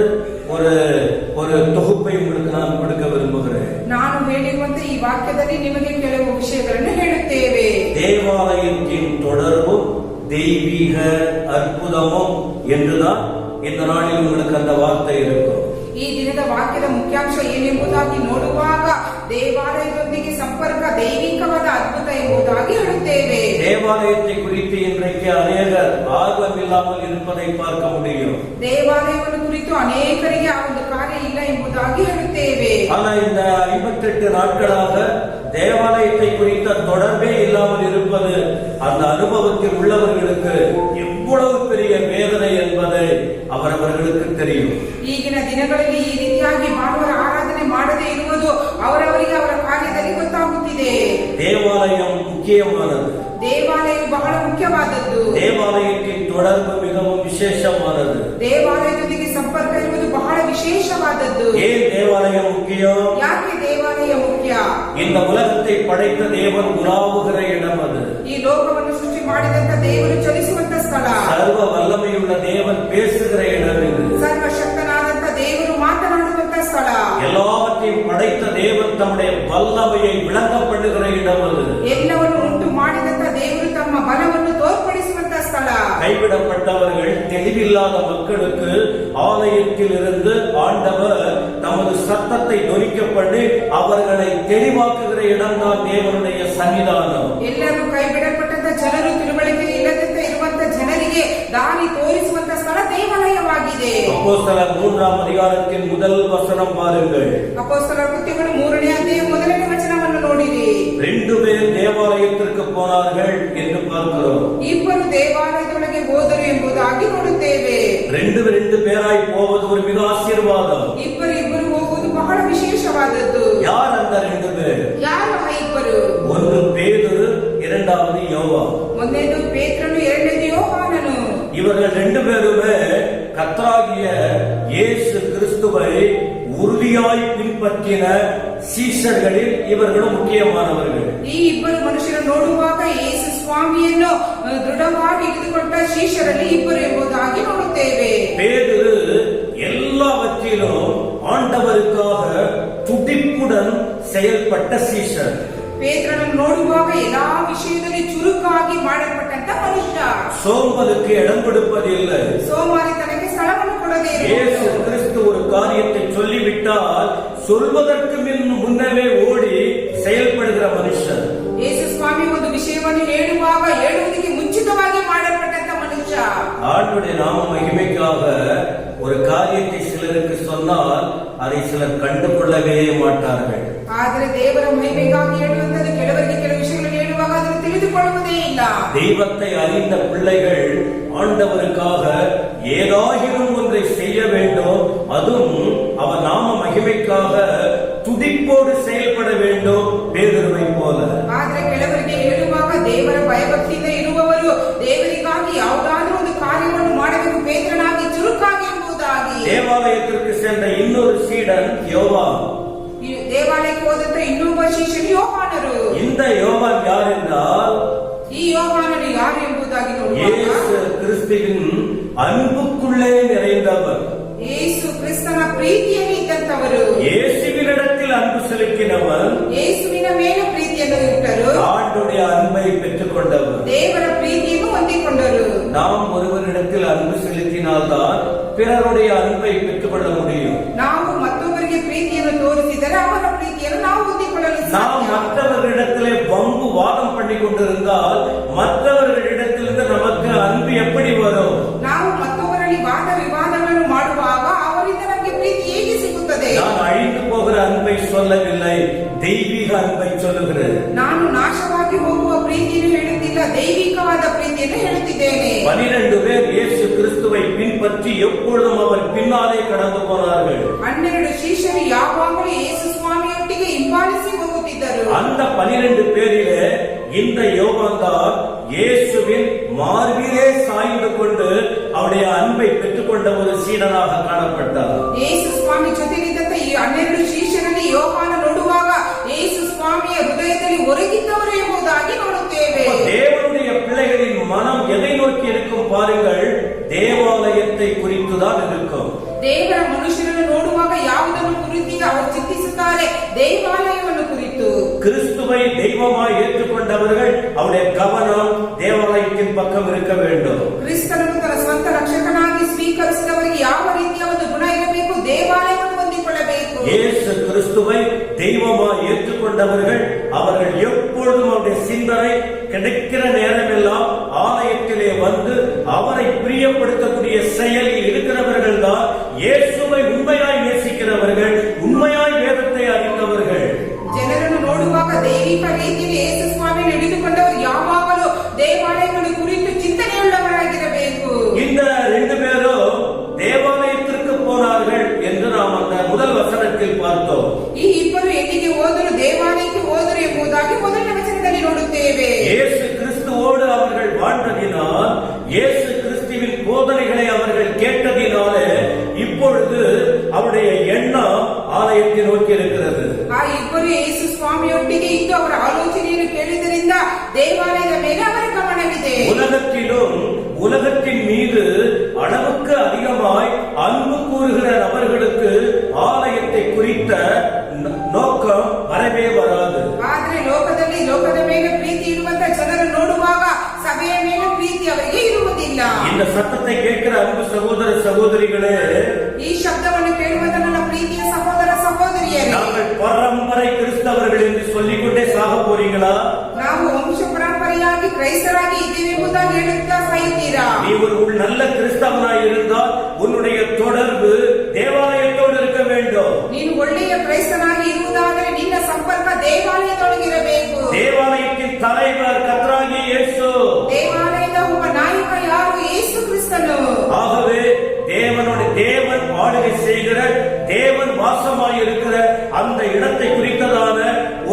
ஒரு தொகுப்பை உங்களுக்கு நான் கொடுக்க விரும்புகிறேன். ನಾನು ಹೇಳಿರುವಂತೆ ಈ ವಾಕ್ಯದಲ್ಲಿ ನಿಮಗೆ ಕೆಲವು ವಿಷಯಗಳನ್ನು ಹೇಳುತ್ತೇವೆ. தேவாலயத்தின் தொடர்பும் தெய்வீக அற்புதமும் என்றுதான் இந்த நாளில் உங்களுக்கு அந்த வார்த்தை இருக்கும். ಈ ದಿನದ ವಾಕ್ಯದ ಮುಖ್ಯಾಂಶ ಏನೆಂಬುದಾಗಿ ನೋಡುವಾಗ ದೇವಾಲಯದೊಂದಿಗೆ ಸಂಪರ್ಕ ದೈವಿಕವಾದ ಅದ್ಭುತ ಎಂಬುದಾಗಿ ಹೇಳುತ್ತೇವೆ. தேவாலயத்தை குறித்து இன்றைக்கு அநேகர் ஆர்வம் இல்லாமல் இருப்பதை பார்க்க முடியும். ದೇವಾಲಯವನ್ನು ಕುರಿತು ಅನೇಕರಿಗೆ ಆ ಒಂದು ಕಾರ್ಯ ಇಲ್ಲ ಎಂಬುದಾಗಿ ಹೇಳುತ್ತೇವೆ. ஆனால் இந்த 58 நாட்களாக தேவாலயத்தை குறித்த தொடர்பே இல்லாமல் இருப்பது அந்த அனுபவத்தில் உள்ளவர்களுக்கு எவ்வளவு பெரிய வேதனை என்பதை அவரவர்களுக்கு தெரியும். ಈಗಿನ ದಿನಗಳಲ್ಲಿ ಈ ರೀತಿಯಾಗಿ ಮಾಡುವ ಆರಾಧನೆ ಮಾಡದೇ ಇರುವುದು ಅವರವರಿಗೆ ಅವರ ಕಾರ್ಯದಲ್ಲಿ ಗೊತ್ತಾಗುತ್ತಿದೆ. தேவாலயம் முக்கியமானது. ದೇವಾಲಯವು ಬಹಳ ಮುಖ್ಯವಾದದ್ದು. தேவாலயத்தின் தொடர்பு மிகவும் விசேஷமானது. ದೇವಾಲಯದೊಂದಿಗೆ ಸಂಪರ್ಕ ಇರುವುದು ಬಹಳ ವಿಶೇಷವಾದದ್ದು. ஏன் தேவாலயம் முக்கியம்? ಯಾಕೆ ದೇವಾಲಯ ಮುಖ್ಯ? இந்த உலகத்தை படைத்த தேவன் உலாவுகிற இடம் அது. ಈ ಲೋಕವನ್ನು ಸೃಷ್ಟಿ ಮಾಡಿದಂತ ದೇವರು ಚಲಿಸುವಂತ ಸ್ಥಳ. ಸರ್ವ வல்லமையுள்ள தேவன் பேசுகிற இடம் இது. ಸರ್ವಶಕ್ತನಾದಂತ ದೇವರು ಮಾತನಾಡುವಂತ ಸ್ಥಳ. எல்லாவற்றையும் படைத்த தேவன் தம்முடைய வல்லமையை விளங்கப்படுகிற இடம் அது. ಎಲ್ಲವನ್ನು ಉಂಟು ಮಾಡಿದಂತ ದೇವರು ತಮ್ಮ ಬಲವನ್ನು ತೋರ್ಪಡಿಸುವಂತ ಸ್ಥಳ. கைவிடப்பட்டவர்கள், தெளிவில்லாத மக்களுக்கு ஆலயத்தில் இருந்து ஆண்டவர் தமது சத்தத்தை தொனிக்க பண்ணி அவர்களை தெளிவாக்குகிற இடம் தான் தேவனுடைய சன்னிதானம். ಎಲ್ಲರೂ ಕೈಬಿಡಲ್ಪಟ್ಟಂತ ಜನರು, ತಿಳುವಳಿಕೆ ಇಲ್ಲದಂತೆ ಇರುವಂತ ಜನರಿಗೆ ದಾರಿ ತೋರಿಸುವಂತ ಸ್ಥಳ ದೇವಾಲಯವಾಗಿದೆ. அப்போஸ்தலர் 3ஆம் அதிகாரத்தின் முதல் வசனம் பாருங்கள். ಅಪೊಸ್ತಲರ ಕೃತ್ಯಗಳು 3ನೇ ಅಧ್ಯಾಯ 1ನೇ ವಚನವನ್ನು ನೋಡಿರಿ. 2 பேர் தேவாலயத்திற்கு போனார்கள் என்று பார்க்கிறோம். ಇಬ್ಬರು ದೇವಾಲಯದೊಳಗೆ ಹೋದರು ಎಂಬುದಾಗಿ ನೋಡುತ್ತೇವೆ. 2 பேராய் போவது ஒரு மிக ஆசீர்வாதம். ಇಬ್ಬರು ಹೋಗುವುದು ಬಹಳ ವಿಶೇಷವಾದದ್ದು. யார் அந்த 2 பேர்? ಯಾರು ಆ ಇಬ್ಬರು? ஒன்று பேதுரு, இரண்டாவது யோவான். ಒಂದನೇದು ಪೇತ್ರನು, ಎರಡನೇದು ಯೋಹಾನನು. இவர்கள் 2 பேருமே கர்த்தராகிய இயேசு கிறிஸ்துவை உறுதியாய் பின்பற்றின சீஷர்களில் இவர்களும் முக்கியமானவர்கள். ಈ ಇಬ್ಬರು ಮನುಷ್ಯರು ನೋಡುವಾಗ ಯೇಸು ಸ್ವಾಮಿಯನ್ನು ದೃಢವಾಗಿ ಹಿಡಿದುಕೊಂಡ ಶಿಷ್ಯರಲ್ಲಿ ಇಬ್ಬರು ಎಂಬುದಾಗಿ ನೋಡುತ್ತೇವೆ. பேதுரு எல்லாவற்றிலும் ஆண்டவருக்காக துடிப்புடன் செயல்பட்ட சீஷர். ಪೇತ್ರನನ್ನು ನೋಡುವಾಗ ಎಲ್ಲಾ ವಿಷಯದಲ್ಲಿ ಚುರುಕಾಗಿ ಮಾಡಲ್ಪಟ್ಟಂತ ಮನುಷ್ಯ. சோம்பலுக்கு இடம் கொடுப்பதில்லை. ಸೋಮಾರಿತನಕ್ಕೆ ಸ್ಥಳವನ್ನು ಕೊಡದೇ இயேசு கிறிஸ்து ஒரு காரியத்தை சொல்லிவிட்டால் சொல்வதற்கு முன்னமே ஓடி செயல்படுகிற மனுஷன். ಯೇಸು ಸ್ವಾಮಿ ಒಂದು ವಿಷಯವನ್ನು ಹೇಳುವಾಗ ಹೇಳುವುದಕ್ಕೆ ಮುಂಚಿತವಾಗಿ ಮಾಡಲ್ಪಟ್ಟಂತ ಮನುಷ್ಯ. ஆண்டுடைய நாம மகிமைக்காக ஒரு காரியத்தை சிலருக்கு சொன்னால் அதை சிலர் கண்டுகொள்ளவே மாட்டார்கள். ಆದರೆ ದೇವರ ಮಹಿಮೆಗಾಗಿ ಹೇಳುವಂತದ್ದು ಕೆಲವರಿಗೆ ಕೆಲವು ವಿಷಯಗಳನ್ನು ಹೇಳುವಾಗ ಅದನ್ನು ತಿಳಿದುಕೊಳ್ಳುವುದೇ ಇಲ್ಲ. தெய்வத்தை அறிந்த பிள்ளைகள் ஆண்டவருக்காக ஏதாகிலும் ஒன்றை செய்ய வேண்டும், அதுவும் அவர் நாம மகிமைக்காக துடிப்போடு செயல்பட வேண்டும், பேதுருவை போல. ಆದರೆ ಕೆಲವರಿಗೆ ಹೇಳುವಾಗ ದೇವರ ಭಯಭಕ್ತಿಯಿಂದ ಇರುವವರು ದೇವರಿಗಾಗಿ ಯಾವುದಾದ್ರೂ ಒಂದು ಕಾರ್ಯವನ್ನು ಮಾಡಬೇಕು, ಪೇತ್ರನಾಗಿ ಚುರುಕಾಗಿ ಎಂಬುದಾಗಿ. தேவாலயத்திற்கு சென்ற இன்னொரு சீடன் யோவான். ದೇವಾಲಯಕ್ಕೆ ಹೋದಂತ ಇನ್ನೊಬ್ಬ ಶಿಷ್ಯನು ಯೋಹಾನರು. இந்த யோவான் யார் என்றால், ಈ ಯೋಹಾನನು ಯಾರು ಎಂಬುದಾಗಿ இயேசு கிறிஸ்துவின் அன்புக்குள்ளே நிறைந்தவர். ಯೇಸು ಕ್ರಿಸ್ತನ ಪ್ರೀತಿಯಲ್ಲಿ ಇದ್ದಂತವರು. இயேசுவினிடத்தில் அன்பு செலுத்தினவர். ಯೇಸುವಿನ ಮೇಲೆ ಪ್ರೀತಿಯನ್ನು ಇಟ್ಟರು. ஆண்டுடைய அன்பை பெற்றுக் கொண்டவர். ದೇವರ ಪ್ರೀತಿಯನ್ನು ಹೊಂದಿಕೊಂಡರು. நாம் ஒருவரிடத்தில் அன்பு செலுத்தினால்தான் பிறருடைய அன்பை பெற்றுக்கொள்ள முடியும். ನಾವು ಮತ್ತೊಬ್ಬರಿಗೆ ಪ್ರೀತಿಯನ್ನು ತೋರಿಸಿದರೆ ಅವರ ಪ್ರೀತಿಯನ್ನು ನಾವು ಹೊಂದಿಕೊಳ್ಳಲು நாம் மற்றவர்களிடத்திலே வம்பு வாதம் பண்ணி கொண்டிருந்தால் மற்றவர்களிடத்திலிருந்து நமக்கு அன்பு எப்படி வரும்? ನಾವು ಮತ್ತೊಬ್ಬರಲ್ಲಿ ವಾದ ವಿವಾದಗಳನ್ನು ಮಾಡುವಾಗ ಅವರಿಂದ ನಮಗೆ ಪ್ರೀತಿ ಹೇಗೆ ಸಿಗುತ್ತದೆ? நான் அழிந்து போகிற அன்பை சொல்லவில்லை, தெய்வீக அன்பை சொல்லுகிறேன். ನಾನು ನಾಶವಾಗಿ ಹೋಗುವ ಪ್ರೀತಿಯನ್ನು ಹೇಳುತ್ತಿಲ್ಲ, ದೈವಿಕವಾದ ಪ್ರೀತಿಯನ್ನು ಹೇಳುತ್ತಿದ್ದೇನೆ. 12 பேர் இயேசு கிறிஸ்துவை பின்பற்றி எப்பொழுதும் அவர் பின்னாலே கடந்து போனார்கள். 12 ಶಿಷ್ಯರು ಯಾವಾಗಲೂ ಯೇಸು ಸ್ವಾಮಿಯೊಟ್ಟಿಗೆ ಹಿಂಬಾಲಿಸಿ ಹೋಗುತ್ತಿದ್ದರು. அந்த 12 பேரிலே இந்த யோவான் தான் இயேசுவின் மார்பிலே சாய்ந்து கொண்டு அவருடைய அன்பை பெற்றுக்கொண்ட ஒரு சீடனாக காணப்பட்டார். ಯೇಸು ಸ್ವಾಮಿ ಜೊತೆಗಿದ್ದಂತ ಈ 12 ಶಿಷ್ಯರಲ್ಲಿ ಯೋಹಾನ ನೋಡುವಾಗ ಯೇಸು ಸ್ವಾಮಿಯ ಹೃದಯದಲ್ಲಿ ಒರಗಿದ್ದವರು ಎಂಬುದಾಗಿ ನೋಡುತ್ತೇವೆ. தேவனுடைய பிள்ளைகளின் மனம் எதை நோக்கி இருக்கும் பாருங்கள், தேவாலயத்தை குறித்துதான் இருக்கும். ದೇವರ ಮನುಷ್ಯರನ್ನು ನೋಡುವಾಗ ಯಾವುದನ್ನು ಕುರಿತು ಅವರು ಚಿಂತಿಸುತ್ತಾರೆ? ದೇವಾಲಯವನ್ನು ಕುರಿತು. கிறிஸ்துவை தெய்வமாய் ஏற்றுக்கொண்டவர்கள் அவருடைய கவனம் தேவாலயத்தின் பக்கம் இருக்க வேண்டும். ಕ್ರಿಸ್ತನನ್ನು ತನ್ನ ಸ್ವಂತ ರಕ್ಷಕನಾಗಿ ಸ್ವೀಕರಿಸಿದವರಿಗೆ ಯಾವ ರೀತಿಯ ಒಂದು ಗುಣ ಇರಬೇಕು? ದೇವಾಲಯವನ್ನು ಹೊಂದಿಕೊಳ್ಳಬೇಕು. இயேசு கிறிஸ்துவை தெய்வமாய் ஏற்றுக்கொண்டவர்கள் அவர்கள் எப்பொழுதும் அவருடைய சிந்தனை கிடைக்கிற நேரமெல்லாம் ஆலயத்திலே வந்து அவரை பிரியப்படுத்தக்கூடிய செயலில் இருக்கிறவர்கள் தான் இயேசுவை உண்மையாய் நேசிக்கிறவர்கள், உண்மையாய் வேதத்தை அறிந்தவர்கள். ಜನರನ್ನು ನೋಡುವಾಗ ದೈವಿಕ ರೀತಿಯಲ್ಲಿ ಯೇಸು ಸ್ವಾಮಿಯನ್ನು ಹಿಡಿದುಕೊಂಡವರು ಯಾವಾಗಲೂ ದೇವಾಲಯಗಳ ಕುರಿತು ಚಿಂತನೆಯುಳ್ಳವರಾಗಿರಬೇಕು. இந்த 2 பேரும் தேவாலயத்திற்கு போனார்கள் என்று நாம் அந்த முதல் வசனத்தில் பார்த்தோம். ಈ ಇಬ್ಬರು ಎಲ್ಲಿಗೆ ಹೋದರು? ದೇವಾಲಯಕ್ಕೆ ಹೋದರು ಎಂಬುದಾಗಿ ಮೊದಲನೇ ವಚನದಲ್ಲಿ ನೋಡುತ್ತೇವೆ. இயேசு கிறிஸ்துவோடு அவர்கள் வாழ்ந்ததினால், இயேசு கிறிஸ்துவின் போதனைகளை அவர்கள் கேட்டதினாலே இப்பொழுது அவருடைய எண்ணம் ஆலயத்தை நோக்கி இருக்கிறது. ಆ ಇಬ್ಬರು ಯೇಸು ಸ್ವಾಮಿಯೊಟ್ಟಿಗೆ ಇದ್ದು ಅವರ ಆಲೋಚನೆಯನ್ನು ಕೇಳಿದ್ದರಿಂದ ದೇವಾಲಯದ ಮೇಲೆ ಅವರ ಗಮನವಿದೆ. உலகத்திலும் உலகத்தின் மீது அளவுக்கு அதிகமாய் அன்பு கூறுகிற நபர்களுக்கு ஆலயத்தை குறித்த நோக்கம் வரவே வராது. ಆದರೆ ಲೋಕದಲ್ಲಿ ಲೋಕದ ಮೇಲೆ ಪ್ರೀತಿ ಇರುವಂತ ಜನರು ನೋಡುವಾಗ ಸಭೆಯ ಮೇಲೆ ಪ್ರೀತಿ ಅವರಿಗೆ ಇರುವುದಿಲ್ಲ. இந்த சத்தத்தை கேட்கிற அன்பு சகோதர சகோதரிகளே, ಈ ಶಬ್ದವನ್ನು ಕೇಳುವಂತ ನನ್ನ ಪ್ರೀತಿಯ ಸಹೋದರ ಸಹೋದರಿಯರೇ, நாங்கள் பரம்பரை கிறிஸ்தவர்கள் என்று சொல்லிக்கொண்டே சாக போறீங்களா? ನಾವು ವಂಶ ಪರಂಪರೆಯಾಗಿ ಕ್ರೈಸ್ತರಾಗಿ ಇದ್ದೇವೆ ಎಂಬುದಾಗಿ ಹೇಳುತ್ತಾ ಸಾಯುತ್ತೀರಾ? நீ ஒரு நல்ல கிறிஸ்தவனாய் இருந்தால் உன்னுடைய தொடர்பு தேவாலயத்தோடு இருக்க வேண்டும். ನೀನು ಒಳ್ಳೆಯ ಕ್ರೈಸ್ತನಾಗಿ ಇರುವುದಾದರೆ ನಿನ್ನ ಸಂಪರ್ಕ ದೇವಾಲಯದೊಳಗಿರಬೇಕು. தேவாலயத்தின் தலைவர் கர்த்தராகிய இயேசு. ದೇವಾಲಯದ ಒಬ್ಬ ನಾಯಕ ಯಾರು? ಯೇಸು ಕ್ರಿಸ್ತನು. ஆகவே தேவன் ஆளுகை செய்கிற, தேவன் வாசமாய் இருக்கிற அந்த இடத்தை குறித்ததான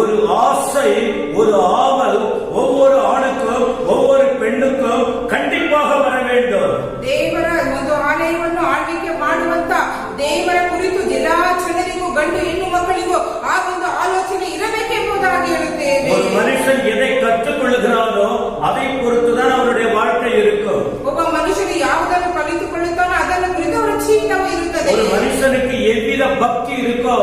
ஒரு ஆசை, ஒரு ஆவல் ஒவ்வொரு ஆணுக்கும் ஒவ்வொரு பெண்ணுக்கும் கண்டிப்பாக வர வேண்டும். ದೇವರ ಒಂದು ಆಲಯವನ್ನು ಆಳ್ವಿಕೆ ಮಾಡುವಂತ ದೇವರ ಕುರಿತು ಎಲ್ಲಾ ಜನರಿಗೂ பொறுத்துதான் அவருடைய வாழ்க்கை இருக்கும். ಒಬ್ಬ ಮನುಷ್ಯನು ಯಾವುದನ್ನು ಕಲಿತುಕೊಳ್ಳುತ್ತಾನೋ ಅದನ್ನು ಕುರಿತು ಅವರ ಜೀವನವು ಇರುತ್ತದೆ. ஒரு மனுஷனுக்கு எவ்வித பக்தி இருக்கோ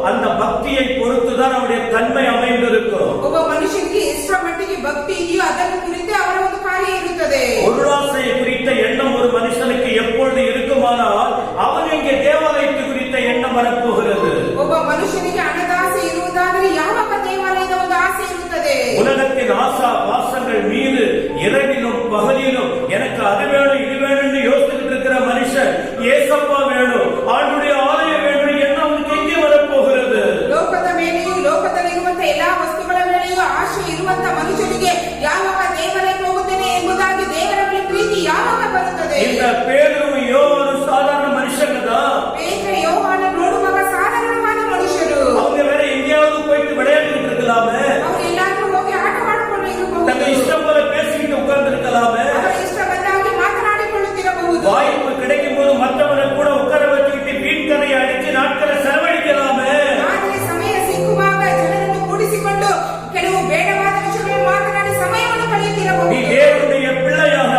அந்த பக்தியை பொறுத்துதான் அவருடைய தன்மை அமைந்திருக்கும். ಒಬ್ಬ ಮನುಷ್ಯನಿಗೆ ಎಷ್ಟರ ಮಟ್ಟಿಗೆ ಭಕ್ತಿ ಇದೆಯೋ ಅದನ್ನು ಕುರಿತು ಅವರ ಒಂದು ಕಾರ್ಯ ಇರುತ್ತದೆ. பொருளாசை குறித்த எண்ணம் ஒரு மனுஷனுக்கு எப்பொழுது இருக்குமானால் அவன் இங்கே தேவாலயத்தை குறித்த எண்ணம் வரப்போகிறது. ಒಬ್ಬ ಮನುಷ್ಯನಿಗೆ ಹಣದಾಸೆ ಇರುವುದಾದರೆ ಯಾವಾಗ ದೇವಾಲಯದ ಒಂದು ಆಸೆ ಇರುತ್ತದೆ. உலகத்தின் ஆசா பாசங்கள் மீது இரவிலும் பகலிலும் எனக்கு அது வேணும் இது வேணும்னு யோசிச்சுட்டு இருக்கிற மனுஷன் ஏசப்பா வேணும் ஆண்டுடைய ஆலயம் வேணும் என்ன அவனுக்கு எங்கே வரப்போகிறது. ಲೋಕದ ಮೇಲೆಯೂ ಲೋಕದಲ್ಲಿರುವಂತ ಎಲ್ಲಾ ವಸ್ತುಗಳ ಮೇಲೆಯೂ ಆಶೆ ಇರುವಂತ ಮನುಷ್ಯನಿಗೆ ಯಾವಾಗ ದೇವಾಲಯಕ್ಕೆ ಹೋಗುತ್ತೇನೆ ಎಂಬುದಾಗಿ ದೇವರ ಮೇಲೆ ಪ್ರೀತಿ ಯಾವಾಗ ಬರುತ್ತದೆ. இந்த பேதுரு யோவாನು சாதாரண மனுஷங்க தான். ಪೇತ್ರ ಯೋಹಾನ ನೋಡುವಾಗ ಸಾಧಾರಣವಾದ ಮನುಷ್ಯರು. அவங்க வேற எங்கேயாவது போயிட்டு விளையாடிட்டு இருக்கலாமே, ಅವರು ಎಲ್ಲಾದ್ರೂ ಹೋಗಿ ಆಟ ಆಡಿಕೊಂಡು ಇರಬಹುದು, தங்க இஷ்டம் போல பேசிக்கிட்டு உட்கார்ந்து இருக்கலாமே, ಅವರ ಇಷ್ಟ ಬಂದಾಗಿ ಮಾತನಾಡಿಕೊಳ್ಳುತ್ತಿರಬಹುದು. வாய்ப்பு கிடைக்கும் போது மற்றவரை கூட உட்கார வச்சுக்கிட்டு வீண் கதையை அடிச்சு நாட்களை செலவழிக்கலாமே. ಆದರೆ ಸಮಯ ಸಿಕ್ಕುವಾಗ ಜನರನ್ನು ಕೂಡಿಸಿಕೊಂಡು ಕೆಲವು ಬೇಡವಾದ ವಿಷಯಗಳನ್ನು ಮಾತನಾಡಿ ಸಮಯವನ್ನು நீ ಕಳೆಯುತ್ತಿರಬಹುದು. தேவனுடைய பிள்ளையாக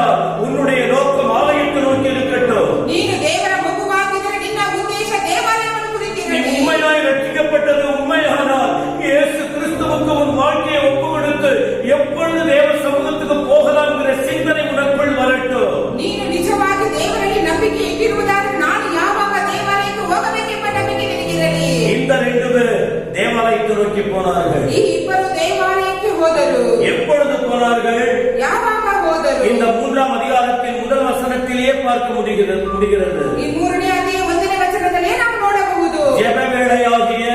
உன்னுடைய நோக்கம் ஆலயத்தை நோக்கி இருக்கட்டும். ನೀನು ದೇವರ ಮಗುವಾಗಿದ್ದರೆ ನಿನ್ನ ಉದ್ದೇಶ ದೇವಾಲಯವನ್ನು நீ ಕುರಿತಿರಲಿ. உண்மையாய் ரட்சிக்கப்பட்டது உண்மையானால் இயேசு கிறிஸ்துவுக்கு உன் வாழ்க்கையை ஒப்பு கொடுத்து எப்பொழுது தேவ சமூகத்துக்கு போகலாம்ங்கிற சிந்தனை உனக்குள் வரட்டும். ನೀನು ನಿಜವಾಗಿ ದೇವರಲ್ಲಿ ನಂಬಿಕೆ ಇಟ್ಟಿರುವುದಾದರೆ ನಾನು ಯಾವಾಗ ದೇವಾಲಯಕ್ಕೆ ಹೋಗಬೇಕೆಂಬ ನಂಬಿಕೆ ನಿನಗಿರಲಿ. இந்த ரெண்டு பேர் தேவாலயத்தை நோக்கி போனார்கள். ಈ ಇಬ್ಬರು ದೇವಾಲಯಕ್ಕೆ ಹೋದರು. எப்பொழுது போனார்கள்? ಯಾವಾಗ ಹೋದರು? இந்த 3ஆம் அதிகாரத்தின் முதல் வசனத்திலேயே பார்க்க முடிகிறது. ಈ 3ನೇ ಅಧ್ಯಾಯ 1ನೇ ವಚನದಲ್ಲೇ ನಾವು ನೋಡಬಹುದು. ஜெப வேளையாகிய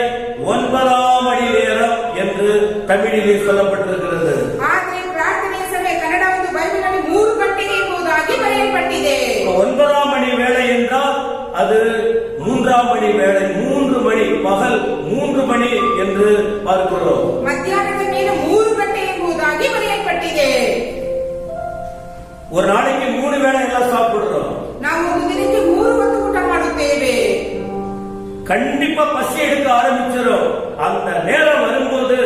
9ஆம் மணி நேரம் என்று தமிழிலே சொல்லப்பட்டிருக்கிறது. ಆದರೆ ಪ್ರಾರ್ಥನೆಯ ಸಮಯ ಕನ್ನಡ ಒಂದು ಬೈಬಲ್ನಲ್ಲಿ 3 ಗಂಟೆಗೆ ಎಂಬುದಾಗಿ ಬರೆಯಲ್ಪಟ್ಟಿದೆ. 9ஆம் மணி வேளை என்றால் அது 3ஆம் மணி வேளை, 3 மணி, பகல் 3 மணி என்று பார்க்கிறோம். ಮಧ್ಯಾಹ್ನದ ಮೇಲೆ 3 ಗಂಟೆ ಎಂಬುದಾಗಿ ಬರೆಯಲ್ಪಟ್ಟಿದೆ. ஒரு நாளைக்கு 3 வேளை எல்லாம் சாப்பிடுறோம். ನಾವು ಒಂದು ದಿನಕ್ಕೆ 3 ಹೊತ್ತು ಊಟ ಮಾಡುತ್ತೇವೆ. கண்டிப்பா பசி எடுக்க ஆரம்பிச்சிடும். அந்த நேரம் வரும்போது